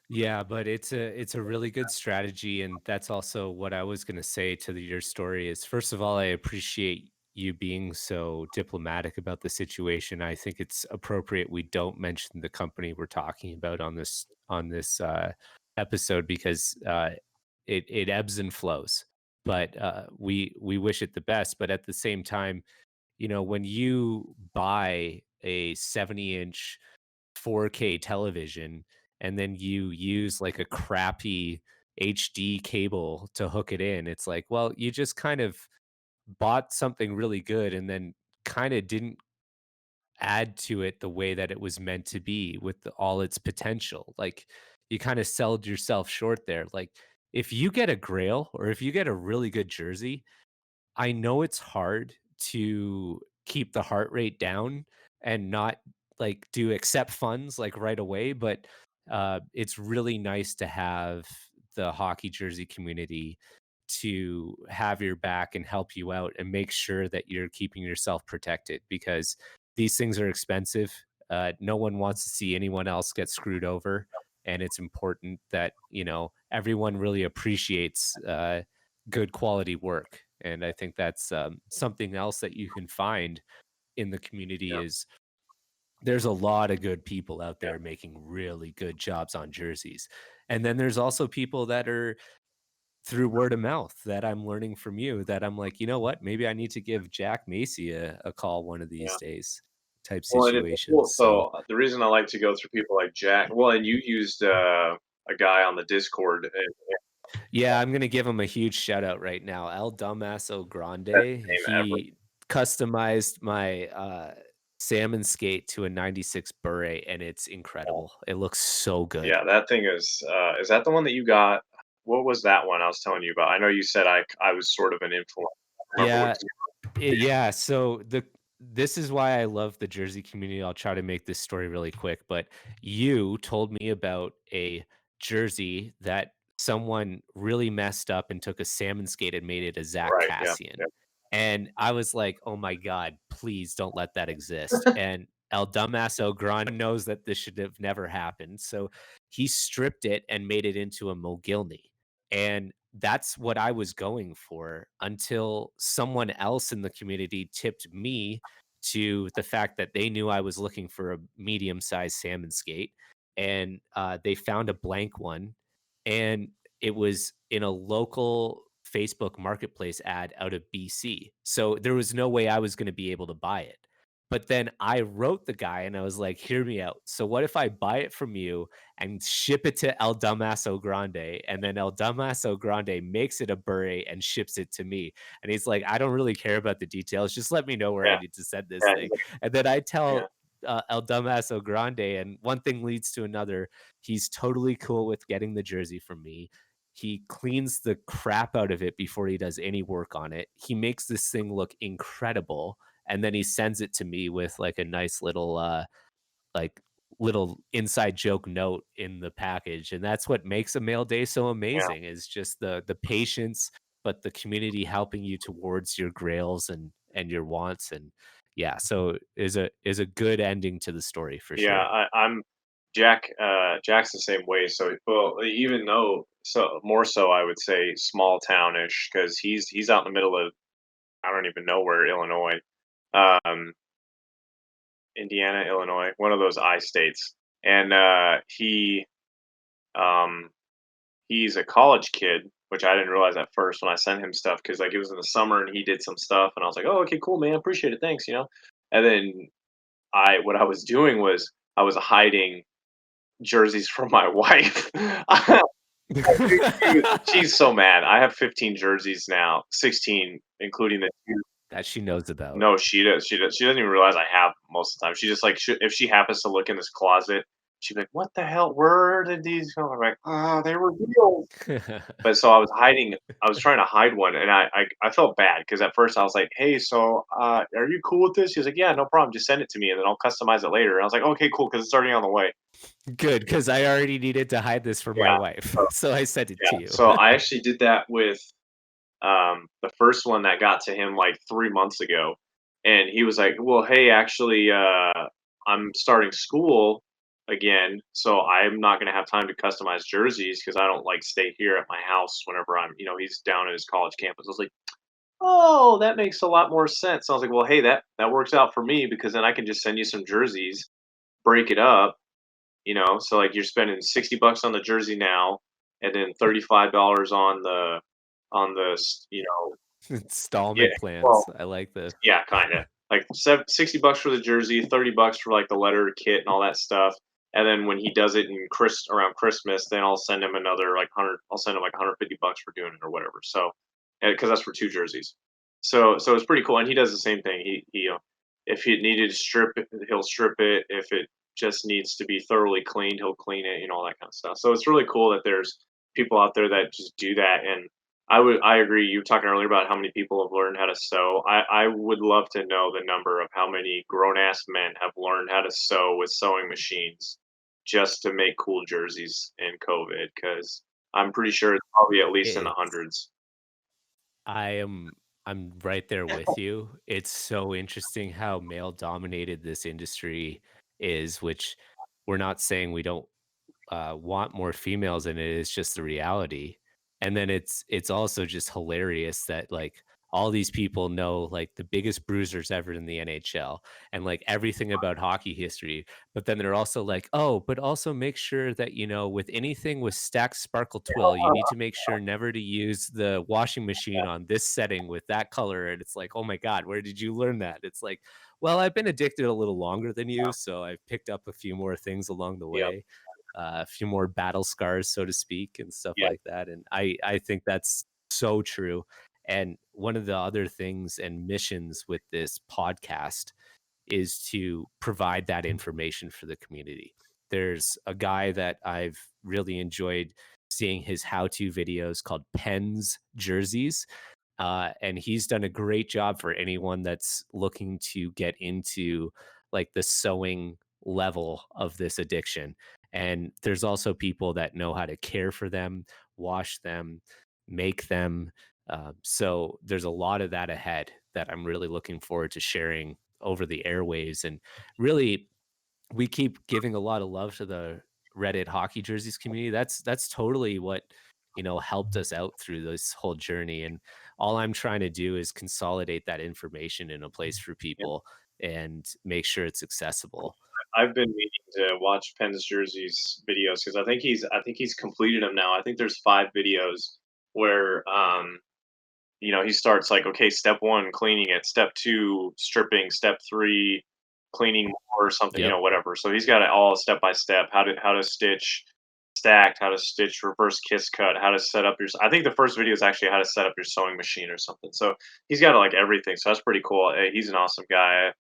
Yeah, but it's a really good strategy, and that's also what I was gonna say to your story is, first of all, I appreciate you being so diplomatic about the situation. I think it's appropriate we don't mention the company we're talking about on this episode because it ebbs and flows. But we wish it the best. But at the same time, when you buy a 70-inch 4K television and then you use like a crappy HD cable to hook it in, it's like, well, you just kind of bought something really good and then kind of didn't add to it the way that it was meant to be with all its potential. Like you kind of sold yourself short there. Like if you get a grail or if you get a really good jersey, I know it's hard to keep the heart rate down and not like do accept funds like right away, but it's really nice to have the hockey jersey community to have your back and help you out and make sure that you're keeping yourself protected because these things are expensive. No one wants to see anyone else get screwed over, and it's important that everyone really appreciates good quality work. And I think that's something else that you can find in the community Yeah, is there's a lot of good people out yeah. there making really good jobs on jerseys. And then there's also people that are through word of mouth that I'm learning from you that I'm like, you know what? Maybe I need to give Jack Macy a call one of these Yeah. days type Well, and it's cool. situations. So So the reason I like to go through people like Jack, well, and you used a guy on the Discord, and yeah, I'm gonna give him a huge shout out right now. El Dumbasso best Grande. name ever. He customized my salmon skate to a 96 beret and it's incredible. It looks so good. Yeah, that thing is that the one that you got? What was that one I was telling you about? I know you said I was sort of an influence. I don't remember what Yeah, it's yeah, so this is why I love the Jersey community. I'll try to make this story really quick, but you told me about a jersey that someone really messed up and took a salmon skate and made it a Zach right. Yeah, Cassian. yeah, And I was like, "Oh my god, please don't let that exist." And El Dumbasso Grande knows that this should have never happened. So he stripped it and made it into a Mogilny. And that's what I was going for until someone else in the community tipped me to the fact that they knew I was looking for a medium-sized salmon skate, and, they found a blank one, and it was in a local Facebook Marketplace ad out of BC, so there was no way I was gonna be able to buy it. But then I wrote the guy and I was like, "Hear me out. So what if I buy it from you and ship it to El Dumbasso Grande, and then El Dumbasso Grande makes it a beret and ships it to me?" And he's like, "I don't really care about the details. Just let me know where I yeah, need to send this yeah, thing." And then I yeah, tell El Dumbasso Grande, and one thing leads to another. He's totally cool with getting the jersey from me. He cleans the crap out of it before he does any work on it. He makes this thing look incredible, and then he sends it to me with like a nice like little inside joke note in the package, and that's what makes a mail day so yeah. amazing is just the patience, but the community helping you towards your grails and your wants. And yeah, so is a good ending to the story for Yeah, sure. I'm Jack. Jack's the same way. So, well, even though so more so, I would say small townish because he's out in the middle of I don't even know where Illinois, um, Indiana, Illinois, one of those I states, and um, he's a college kid, which I didn't realize at first when I sent him stuff because like it was in the summer and he did some stuff, and I was like, oh, okay, cool, man, appreciate it, thanks, and then I what I was doing was I was hiding jerseys from my wife. She's so mad. I have 15 jerseys now, 16, including the 2. That she knows about. No, she doesn't even realize I have most of the time. She just, like, if she happens to look in this closet, she'd be like, "What the hell? Where did these come?" I'm like, "Ah, they were real." But so I was trying to hide one, and I felt bad because at first I was like, "Hey, so, are you cool with this?" She was like, "Yeah, no problem. Just send it to me, and then I'll customize it later." And I was like, "Okay, cool, because it's already on the way." Good, because I already needed to hide this from my Yeah. wife, So so I sent it yeah. to you. So I actually did that with the first one that got to him like 3 months ago, and he was like, "Well, hey, actually, I'm starting school again, so I'm not gonna have time to customize jerseys because I don't like stay here at my house whenever he's down at his college campus." I was like, "Oh, that makes a lot more sense." I was like, "Well, hey, that works out for me because then I can just send you some jerseys, break it up, so like you're spending $60 on the jersey now, and then $35 on the yeah, Installment well, plans. I like the yeah, kinda. Like, 60 bucks for the jersey, 30 bucks for, like, the letter kit and all that stuff, and then when he does it in around Christmas, then I'll send him another, like, 100 I'll send him, like, 150 bucks for doing it or whatever, so because that's for 2 jerseys. So it's pretty cool, and he does the same thing. If he needed to strip it, he'll strip it. If it just needs to be thoroughly cleaned, he'll clean it, all that kinda stuff. So it's really cool that there's people out there that just do that, and I agree. You were talking earlier about how many people have learned how to sew. I would love to know the number of how many grown ass men have learned how to sew with sewing machines just to make cool jerseys in COVID. Because I'm pretty sure it's probably at least in the it's hundreds. I am I'm right there with you. It's so interesting how male dominated this industry is, which we're not saying we don't want more females in it. It's just the reality. And then it's also just hilarious that like all these people know like the biggest bruisers ever in the NHL and like everything about hockey history. But then they're also like, oh, but also make sure that with anything with stacked sparkle twill, you need to make sure never to use the washing machine on this setting with that color. And it's like, oh my God, where did you learn that? It's like, well, I've been addicted a little longer than you, so I've picked up a few more things along the Yep. way, a few more battle scars, so to speak, and stuff Yeah. like that. And I think that's so true. And one of the other things and missions with this podcast is to provide that information for the community. There's a guy that I've really enjoyed seeing his how-to videos called Pens Jerseys, and he's done a great job for anyone that's looking to get into like the sewing level of this addiction. And there's also people that know how to care for them, wash them, make them. So there's a lot of that ahead that I'm really looking forward to sharing over the airwaves. And really, we keep giving a lot of love to the Reddit hockey jerseys community. That's totally what, helped us out through this whole journey. And all I'm trying to do is consolidate that information in a place for Yeah. people and make sure it's accessible. I've been meaning to watch Penn's jerseys videos because I think he's completed them now. I think there's 5 videos where he starts like, okay, step one, cleaning it, step two, stripping, step three, cleaning more or something, Yep. whatever. So he's got it all step by step, how to stitch stacked, how to stitch reverse kiss cut, how to set up your. I think the first video is actually how to set up your sewing machine or something. So he's got like everything. So that's pretty cool. He's an awesome guy.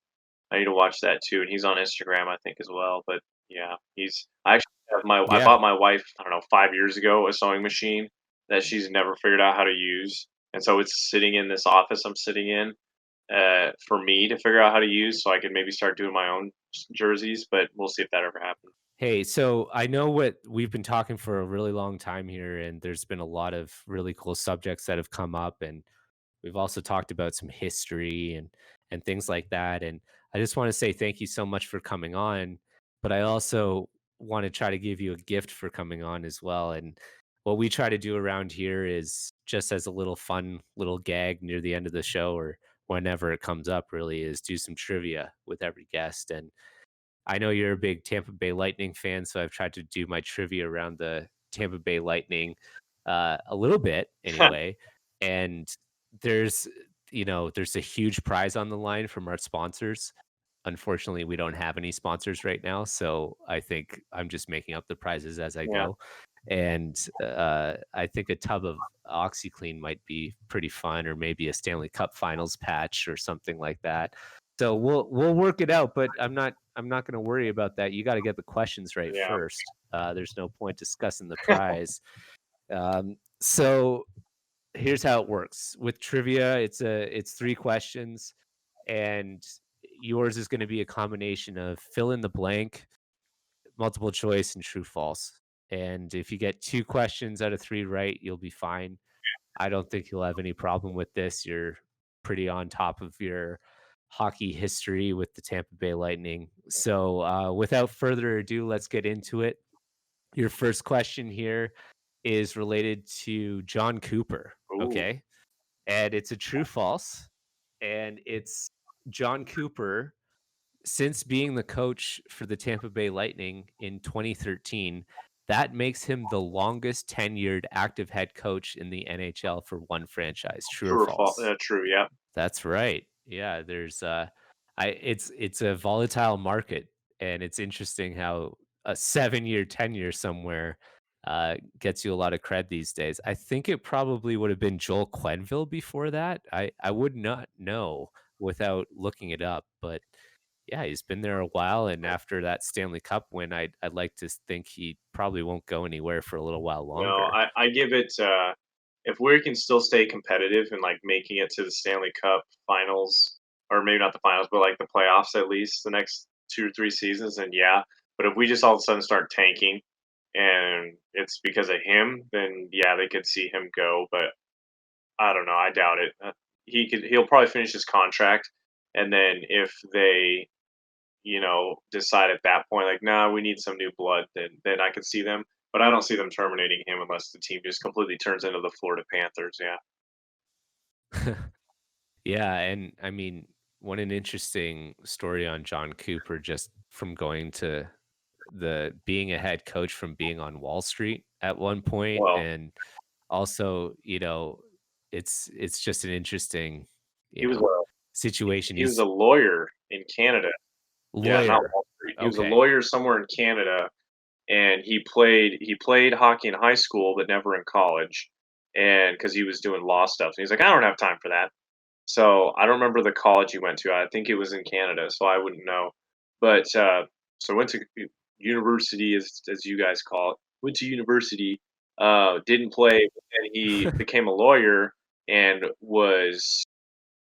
I need to watch that too, and he's on Instagram, I think, as well. But yeah, he's. I actually have I Yeah. bought my wife, I don't know, 5 years ago, a sewing machine that she's never figured out how to use, and so it's sitting in this office I'm sitting in, for me to figure out how to use, so I can maybe start doing my own jerseys. But we'll see if that ever happens. Hey, so I know what we've been talking for a really long time here, and there's been a lot of really cool subjects that have come up, and we've also talked about some history and things like that. And I just want to say thank you so much for coming on. But I also want to try to give you a gift for coming on as well. And what we try to do around here is just as a little fun little gag near the end of the show or whenever it comes up, really, is do some trivia with every guest. And I know you're a big Tampa Bay Lightning fan, so I've tried to do my trivia around the Tampa Bay Lightning, a little bit anyway. And there's, there's a huge prize on the line from our sponsors. Unfortunately, we don't have any sponsors right now, so I think I'm just making up the prizes as I Yeah, go. And I think a tub of OxyClean might be pretty fun, or maybe a Stanley Cup Finals patch or something like that. So we'll work it out, but I'm not going to worry about that. You got to get the questions right yeah. first. There's no point discussing the prize. So here's how it works with trivia. It's 3 questions, and yours is going to be a combination of fill in the blank, multiple choice, and true false. And if you get 2 questions out of 3 right, you'll be fine. I don't think you'll have any problem with this. You're pretty on top of your hockey history with the Tampa Bay Lightning. So, without further ado, let's get into it. Your first question here is related to John Cooper. Ooh, Okay. And it's a true false. And it's John Cooper, since being the coach for the Tampa Bay Lightning in 2013, that makes him the longest tenured active head coach in the NHL for one franchise. True or true or false? false? True. Yeah, That's right. Yeah, there's it's a volatile market, and it's interesting how a 7-year tenure somewhere gets you a lot of cred these days. I think it probably would have been Joel Quenville before that. I would not know without looking it up, but yeah, he's been there a while, and after that Stanley Cup win, I'd like to think he probably won't go anywhere for a little while no, longer. I give it. If we can still stay competitive and like making it to the Stanley Cup Finals, or maybe not the finals, but like the playoffs at least the next 2 or 3 seasons, then yeah. But if we just all of a sudden start tanking, and it's because of him, then yeah, they could see him go. But I don't know. I doubt it. he'll probably finish his contract, and then if they decide at that point like, nah, we need some new blood, then I could see them. But I don't see them terminating him unless the team just completely turns into the Florida Panthers. Yeah. Yeah, and I mean, what an interesting story on John Cooper just from going to the being a head coach from being on Wall Street at one point, Well, and also, it's just an interesting, he was a situation. he was He's a lawyer in Canada. Yeah, not lawyer. Wall Street. He was a Okay. lawyer somewhere in Canada, and he played hockey in high school, but never in college, and because he was doing law stuff, and he's like, I don't have time for that. So I don't remember the college he went to. I think it was in Canada, so I wouldn't know. But so I went to university, as you guys call it. Went to university. Didn't play, and he became a lawyer and was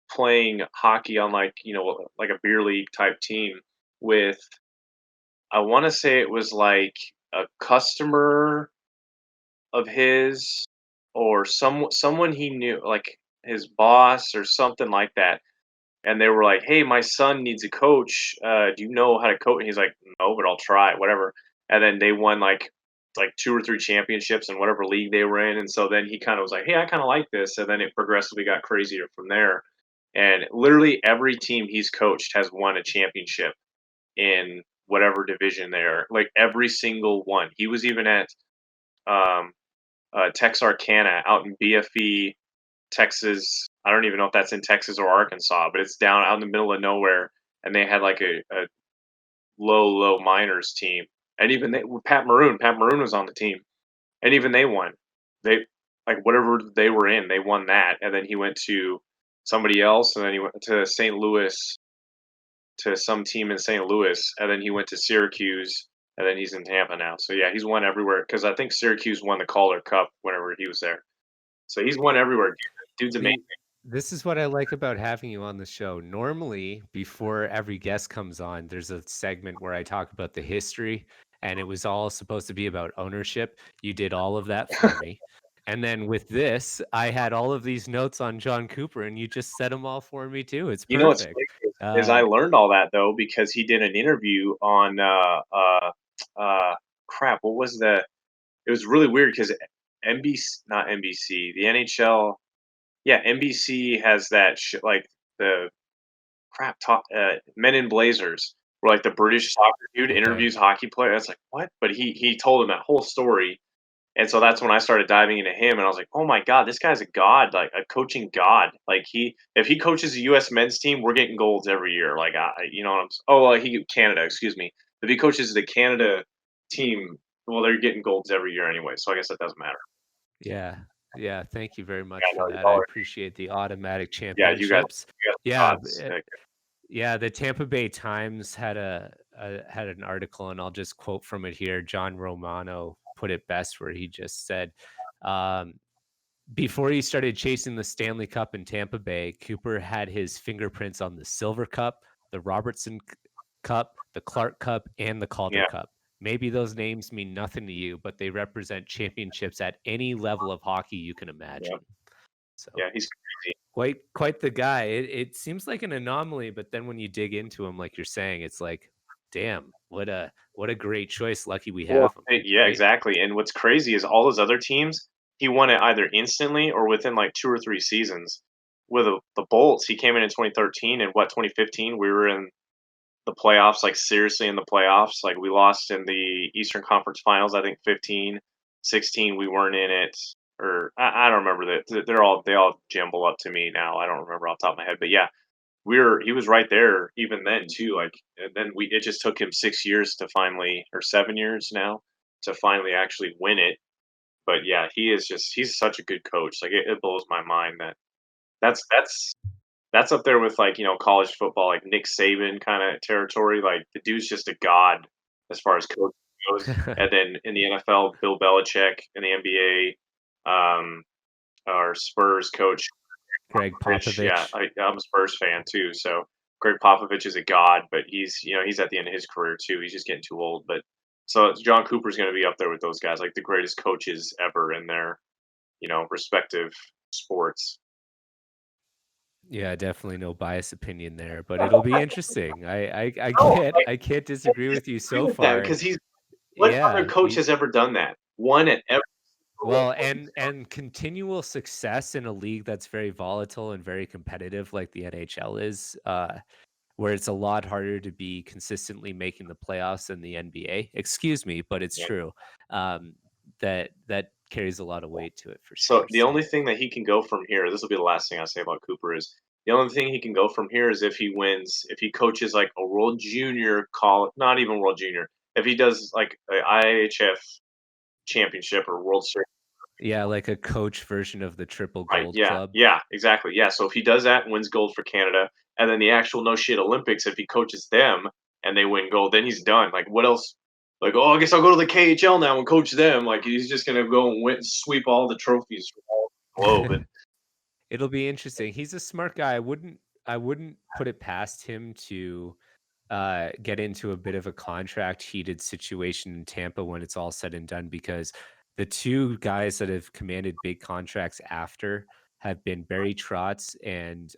playing hockey on like a beer league type team with, I want to say it was like a customer of his or someone he knew, like his boss or something like that. And they were like, "Hey, my son needs a coach. Do you know how to coach?" And he's like, "No, but I'll try, whatever." And then they won like 2 or 3 championships in whatever league they were in. And so then he kind of was like, "Hey, I kind of like this." And then it progressively got crazier from there. And literally every team he's coached has won a championship in whatever division they're like every single one. He was even at um, Texarkana out in BFE, Texas. I don't even know if that's in Texas or Arkansas, but it's down out in the middle of nowhere. And they had like a low minors team, and even they Pat Maroon was on the team, and even they won. They like whatever they were in, they won that, and then he went to somebody else, and then he went to St. Louis to some team in St. Louis, and then he went to Syracuse, and then he's in Tampa now. So yeah, he's won everywhere because I think Syracuse won the Calder Cup whenever he was there. So he's won everywhere. Dude's amazing. See, this is what I like about having you on the show. Normally, before every guest comes on, there's a segment where I talk about the history, and it was all supposed to be about ownership. You did all of that for me. And then with this, I had all of these notes on John Cooper, and you just said them all for me too. It's You know what's perfect. funny is I Uh, learned all that though because he did an interview on uh crap, what was the it was really weird because NBC, not NBC, the NHL, yeah, NBC has that shit like the crap talk Men in Blazers where like the British soccer dude okay. interviews hockey players. That's like what? But he told him that whole story. And so that's when I started diving into him, and I was like, "Oh my god, this guy's a god, like a coaching god. Like if he coaches the U.S. men's team, we're getting golds every year. Like, you know what oh, well, he Canada, excuse me. If he coaches the Canada team, well, they're getting golds every year anyway. So I guess that doesn't matter. Yeah. Yeah. Thank you very Yeah, much for no, he's that. I already, appreciate the automatic yeah, championships. you guys Yeah. are gods. Yeah, the Tampa Bay Times had an article, and I'll just quote from it here. John Romano put it best, where he just said, um, "Before he started chasing the Stanley Cup in Tampa Bay, Cooper had his fingerprints on the Silver Cup, the Cup, the Clark Cup, and the Calder Yeah, Cup. Maybe those names mean nothing to you, but they represent championships at any level of hockey you can yeah, imagine." So yeah. He's crazy. quite the guy. It seems like an anomaly, but then when you dig into him, like you're saying, it's like, damn, what a great choice. Lucky we Well, have him, yeah, right? exactly. And what's crazy is all those other teams, he won it either instantly or within like 2 or 3 seasons. With the Bolts, he came in 2013, and what 2015 we were in the playoffs, like seriously in the playoffs. Like we lost in the Eastern Conference Finals, I think 15, 16 we weren't in it, or I don't remember that. They all jumble up to me now. I don't remember off the top of my head, but yeah, he was right there even then too. Like and then we it just took him 6 years to finally, or 7 years now, to finally actually win it. But yeah, he's such a good coach. Like it blows my mind that that's that's that's up there with like college football, like Nick Saban kind of territory. Like the dude's just a god as far as coaching goes. And then in the NFL, Bill Belichick. In the NBA, our Spurs coach Greg Rich. Yeah, Popovich. I'm a Spurs fan too. So Greg Popovich is a god, but he's at the end of his career too. He's just getting too old. But so John Cooper's going to be up there with those guys, like the greatest coaches ever in their respective sports. Yeah, definitely no bias opinion there, but it'll be interesting. I No, can't like, I can't I disagree with you disagree so with that far. because he's what other Yeah, coach has ever done that? Won at every Super Bowl well, where he's done. and continual success in a league that's very volatile and very competitive like the NHL is, where it's a lot harder to be consistently making the playoffs than the NBA. Excuse me, but it's Yeah. true. That carries a lot of weight to it for So sure. the So only thing that he can go from here, this will be the last thing I say about Cooper is the only thing he can go from here is if he wins, if he coaches like a World Junior call, not even World Junior, if he does like a IHF championship or World Series. yeah, like a coach version of the triple Right, gold yeah, club. yeah, exactly, yeah, so if he does that and wins gold for Canada, and then the actual no shit Olympics, if he coaches them and they win gold, then he's done, like, what else? Like, "Oh, I guess I'll go to the KHL now and coach them," like, he's just gonna go and sweep all the trophies from all the globe, and It'll be interesting. He's a smart guy. I wouldn't put it past him to get into a bit of a contract heated situation in Tampa when it's all said and done because the two guys that have commanded big contracts after have been Barry Trotz and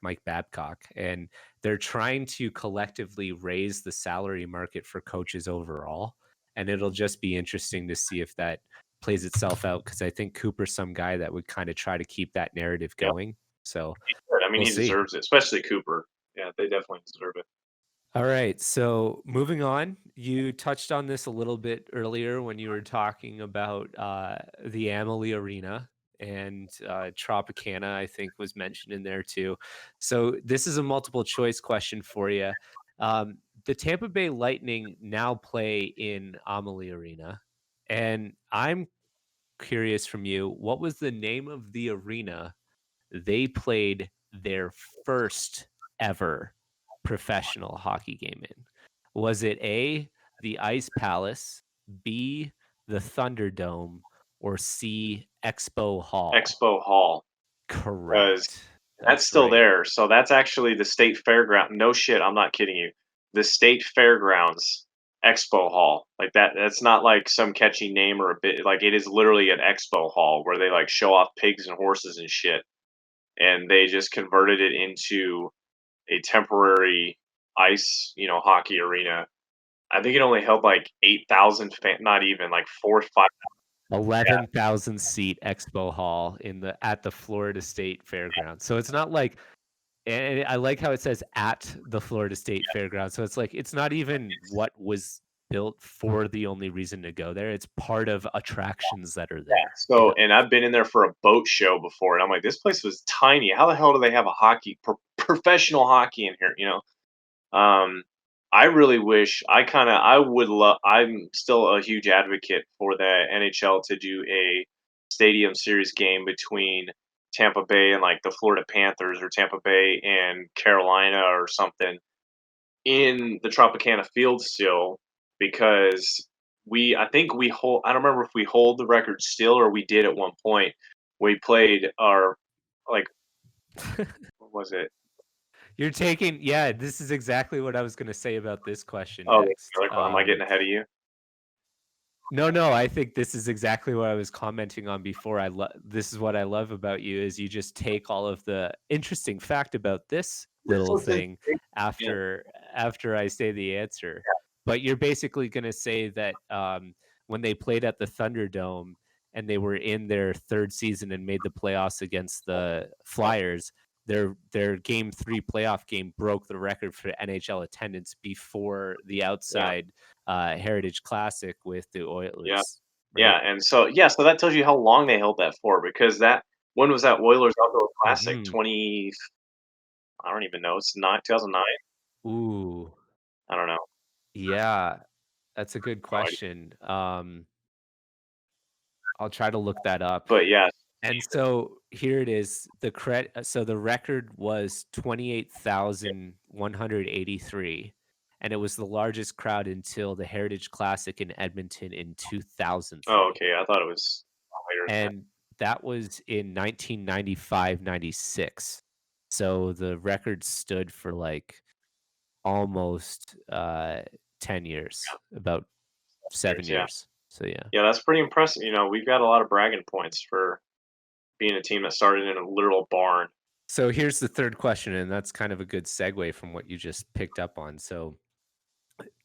Mike Babcock, and they're trying to collectively raise the salary market for coaches overall. And it'll just be interesting to see if that plays itself out because I think Cooper's some guy that would kind of try to keep that narrative yeah, going. So he should, I mean, we'll he see. deserves it, especially Cooper. Yeah, they definitely deserve it. All right. So moving on, you touched on this a little bit earlier when you were talking about the Amalie Arena and Tropicana, I think was mentioned in there too. So this is a multiple choice question for you. The Tampa Bay Lightning now play in Amalie Arena. And I'm curious from you, what was the name of the arena they played their first ever professional hockey game in? Was it A, the Ice Palace, B, the Thunderdome, or C, Expo Hall? Expo Hall, because Correct. that's That's still right. there, so that's actually the state fairground, no shit, I'm not kidding you. The state fairgrounds expo hall, like, that's not, like, some catchy name or a bit like, it is literally an expo hall where they, like, show off pigs and horses and shit, and they just converted it into a temporary ice, hockey arena. I think it only held, like, 8,000 not even, like, 4 5. 11,000 seat Expo Hall at the Florida State Fairgrounds. So it's not like, and I like how it says at the Florida State Fairgrounds. So it's like it's not even what was built for the only reason to go there. It's part of attractions that are Yeah, there. so Yeah. and I've been in there for a boat show before, and I'm like, "This place was tiny. How the hell do they have a professional hockey in here?" Um, I really wish I would love I'm still a huge advocate for the NHL to do a stadium series game between Tampa Bay and, like, the Florida Panthers or Tampa Bay and Carolina or something in the Tropicana Field still because I think we hold I don't remember if we hold the record still or we did at one point. We played our like, what was it? You're taking, yeah, this is exactly what I was going to say about this question Oh, what's next. the other one? Am I getting ahead of you? No, no, I think this is exactly what I was commenting on before. This is what I love about you is you just take all of the interesting fact about this This little was his thing yeah, after I say the answer. But you're basically going to say that when they played at the Thunderdome and they were in their third season and made the playoffs against the yeah, Flyers, their game 3 playoff game broke the record for NHL attendance before the yeah, outside Heritage Classic with the yeah, Oilers, right? yeah, and so yeah, so that tells you how long they held that for because that when was that Oilers Outdoor Classic? Mhm. 20 I don't even know, it's not 2009? Ooh, I don't know, yeah, that's a good no idea. question. I'll try to look that up. But yeah, And so here it is. So the record was 28,183, and it was the largest crowd until the Heritage Classic in Edmonton in oh, 2003. okay, I thought it was later than that. And that was in 1995, 96. So the record stood for like almost 10 years, about 7 Years, yeah. years. So yeah. Yeah, that's pretty impressive, we've got a lot of bragging points being a team that started in a literal barn. So here's the third question, and that's kind of a good segue from what you just picked up on. So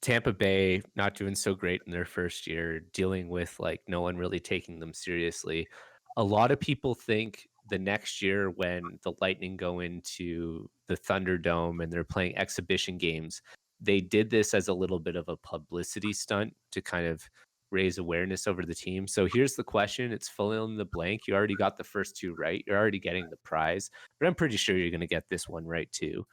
Tampa Bay not doing so great in their first year, dealing with like no one really taking them seriously. A lot of people think the next year when the Lightning go into the Thunderdome and they're playing exhibition games, they did this as a little bit of a publicity stunt to kind of raise awareness over the team. So here's the question, it's fill in the blank. You already got the first two right. You're already getting the prize, but I'm pretty sure you're going to get this one right too.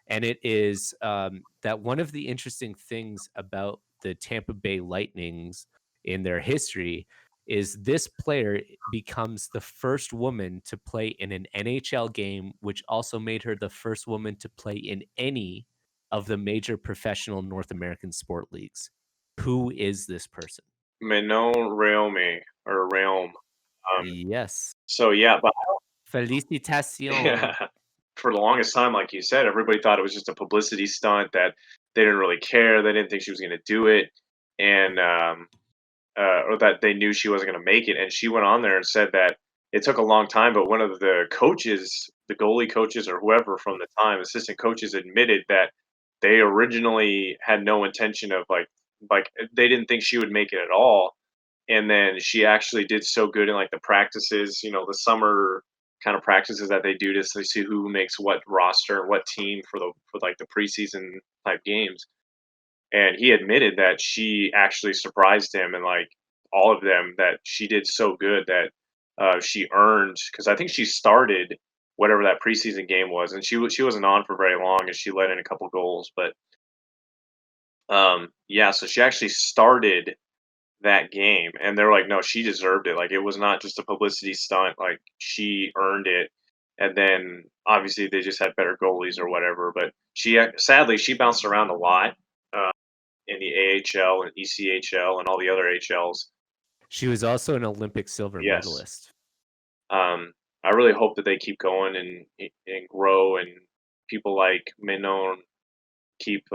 And it is that one of the interesting things about the Tampa Bay Lightnings in their history is this player becomes the first woman to play in an NHL game, which also made her the first woman to play in any of the major professional North American sport leagues. Who is this person? Manon Realme or Realm. Yes. So yeah, but Félicitations. yeah, for the longest time, like you said, everybody thought it was just a publicity stunt that they didn't really care. They didn't think she was going to do it, and or that they knew she wasn't going to make it. And she went on there and said that it took a long time, but one of the coaches, the goalie coaches or whoever from the time, assistant coaches, admitted that they originally had no intention of like they didn't think she would make it at all. And then she actually did so good in like the practices, the summer kind of practices that they do to see who makes what roster, what team for like the preseason type games. And he admitted that she actually surprised him and like all of them that she did so good that she earned because I think she started whatever that preseason game was, and she wasn't on for very long, and she let in a couple goals, but yeah, so she actually started that game, and they're like, "No, she deserved it, like, it was not just a publicity stunt, like, she earned it," and then, obviously, they just had better goalies or whatever, but sadly, she bounced around a lot, uh, in the AHL and ECHL and all the other HLs. She was also an Olympic silver Yes. medalist. I really hope that they keep going and grow, and people like Manon keep,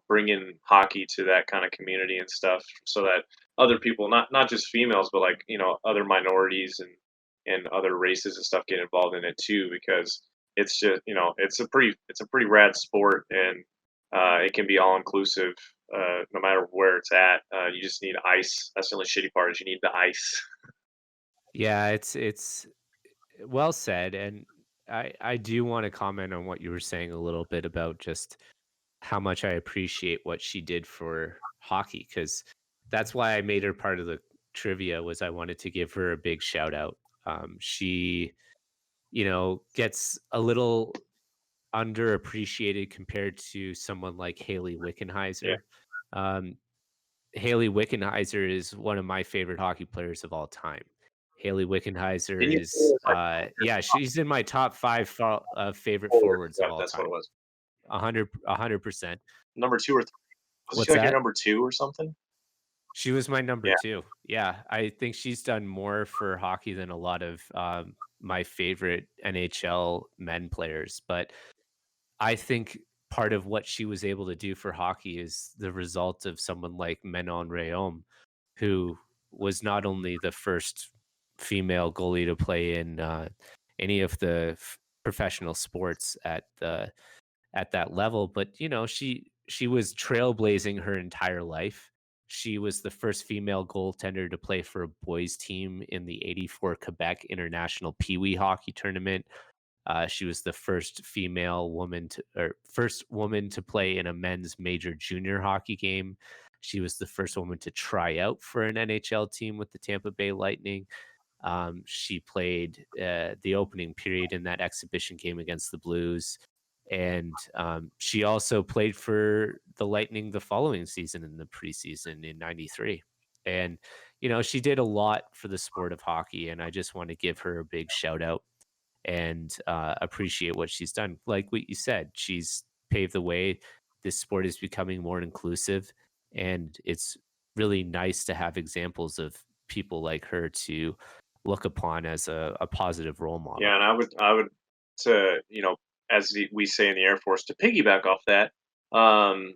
bringing hockey to that kind of community and stuff so that other people, not just females, but like, other minorities and other races and stuff get involved in it too, because it's just, it's a pretty rad sport, and it can be all inclusive, no matter where it's at. You just need ice. That's the only shitty part is you need the ice. Yeah, it's well said, and I do wanna comment on what you were saying a little bit about just how much I appreciate what she did for hockey, because that's why I made her part of the trivia was I wanted to give her a big shout out. She, gets a little underappreciated compared to someone like Haley Yeah. Wickenheiser. Um, Haley Wickenheiser is one of my favorite hockey players of all time. Haley Wickenheiser Didn't you say it is, was like yeah, she's in my top 5 favorite forward? forwards Yeah, of all that's what it time. was. 100%. Number 2 or 3. Wasn't she What's like your that? number 2 or something? She was my number Yeah. 2. Yeah, I think she's done more for hockey than a lot of, my favorite NHL men players, but I think part of what she was able to do for hockey is the result of someone like Menon Rhéaume, who was not only the first female goalie to play in any of the professional sports at that level, but she was trailblazing her entire life. She was the first female goaltender to play for a boys team in the '84 Quebec International Pee Wee Hockey Tournament. She was the first woman to play in a men's major junior hockey game. She was the first woman to try out for an NHL team with the Tampa Bay Lightning. She played the opening period in that exhibition game against the Blues. And she also played for the Lightning the following season in the preseason in '93. And, she did a lot for the sport of hockey. And I just want to give her a big shout out and appreciate what she's done. Like what you said, she's paved the way. This sport is becoming more inclusive, and it's really nice to have examples of people like her to look upon as a positive role Yeah, model. and I would to, as we say in the Air Force, to piggyback off that, um,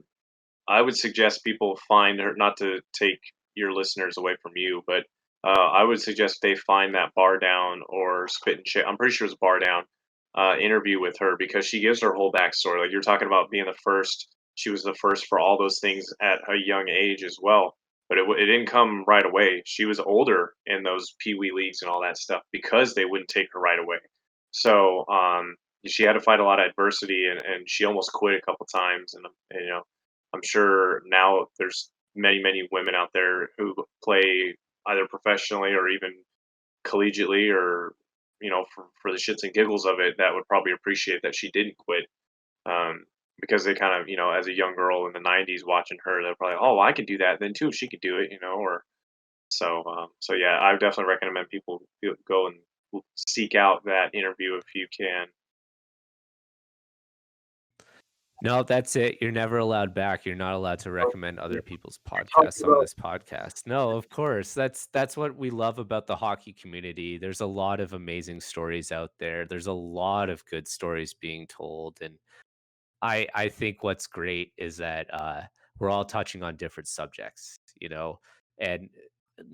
I would suggest people find her, not to take your listeners away from you, but I would suggest they find that bar down or spit and chip. I'm pretty sure it's bar down. Interview with her because she gives her whole backstory. Like you're talking about being the first, she was the first for all those things at a young age as well. But it didn't come right away. She was older in those pee wee leagues and all that stuff because they wouldn't take her right away. So she had to fight a lot of adversity, and she almost quit a couple times. And I'm sure now there's many women out there who play either professionally or even collegiately or for the shits and giggles of it that would probably appreciate that she didn't quit, because they kind of as a young girl in the 90s watching her, they're probably, oh, I could do that then too, she could do it, or so yeah, I would definitely recommend people go and seek out that interview if you can. No, that's it. You're never allowed back. You're not allowed to Oh, recommend yeah. other people's Talk podcasts on about this podcast. No, of course. That's what we love about the hockey community. There's a lot of amazing stories out there. There's a lot of good stories being told, and I think what's great is that we're all touching on different subjects, and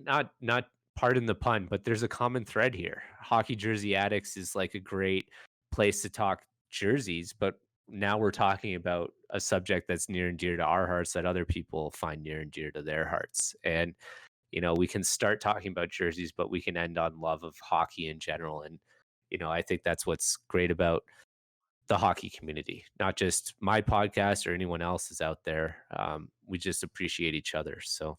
not pardon the pun, but there's a common thread here. Hockey jersey addicts is like a great place to talk jerseys, but now we're talking about a subject that's near and dear to our hearts that other people find near and dear to their hearts. And we can start talking about jerseys, but we can end on love of hockey in general. And I think that's what's great about the hockey community, not just my podcast or anyone else's out there. We just appreciate each other. So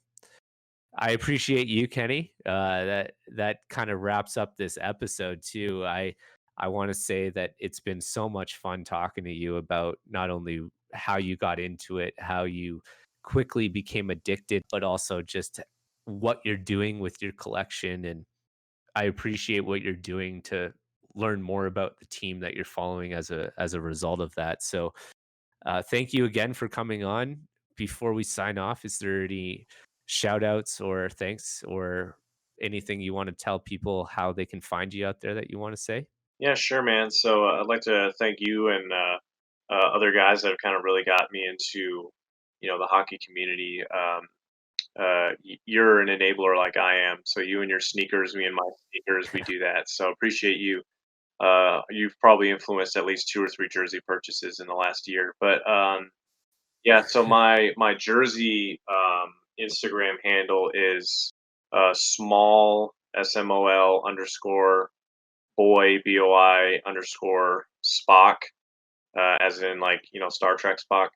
I appreciate you, Kenny. That kind of wraps up this episode too. I want to say that it's been so much fun talking to you about not only how you got into it, how you quickly became addicted, but also just what you're doing with your collection. And I appreciate what you're doing to learn more about the team that you're following as a result of that. So, thank you again for coming on. Before we sign off, is there any shout outs or thanks or anything you want to tell people how they can find you out there that you want to say? Yeah, sure, man. So I'd like to thank you and other guys that have kind of really got me into the hockey community. You're an enabler like I am. So you and your sneakers, me and my sneakers, we do that. So appreciate you. You've probably influenced at least two or three jersey purchases in the last year. But yeah, so my jersey Instagram handle is small smol underscore boy boi underscore Spock, as in like Star Trek Spock.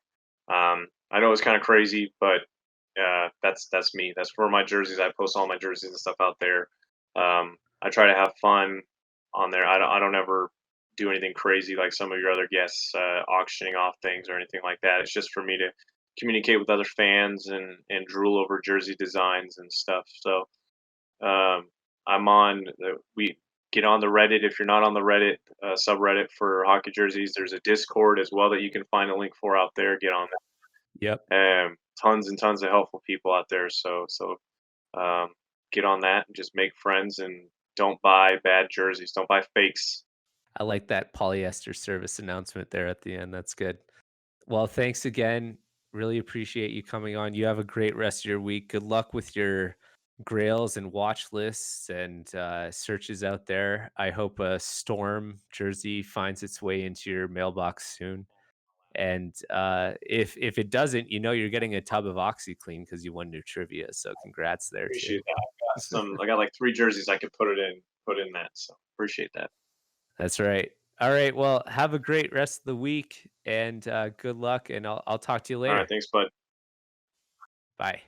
I know it's kind of crazy, but that's me. That's for my jerseys. I post all my jerseys and stuff out there. I try to have fun on there. I don't ever do anything crazy like some of your other guests, auctioning off things or anything like that. It's just for me to communicate with other fans and drool over jersey designs and stuff. So I'm on. We get on the Reddit. If you're not on the Reddit subreddit for hockey jerseys, there's a Discord as well that you can find a link for out there. Get on Yep. that. Tons and tons of helpful people out there. So um, get on that and just make friends and don't buy bad jerseys. Don't buy fakes. I like that polyester service announcement there at the end. That's good. Well, thanks again. Really appreciate you coming on. You have a great rest of your week. Good luck with your grails and watch lists and searches out there. I hope a Storm jersey finds its way into your mailbox soon. And if it doesn't, you're getting a tub of OxyClean because you won your trivia. So congrats there too. Appreciate that. I got some. I got like three jerseys I could put in that. So appreciate that. That's right. All right. Well, have a great rest of the week and good luck. And I'll talk to you All right. later. Thanks, bud. Bye.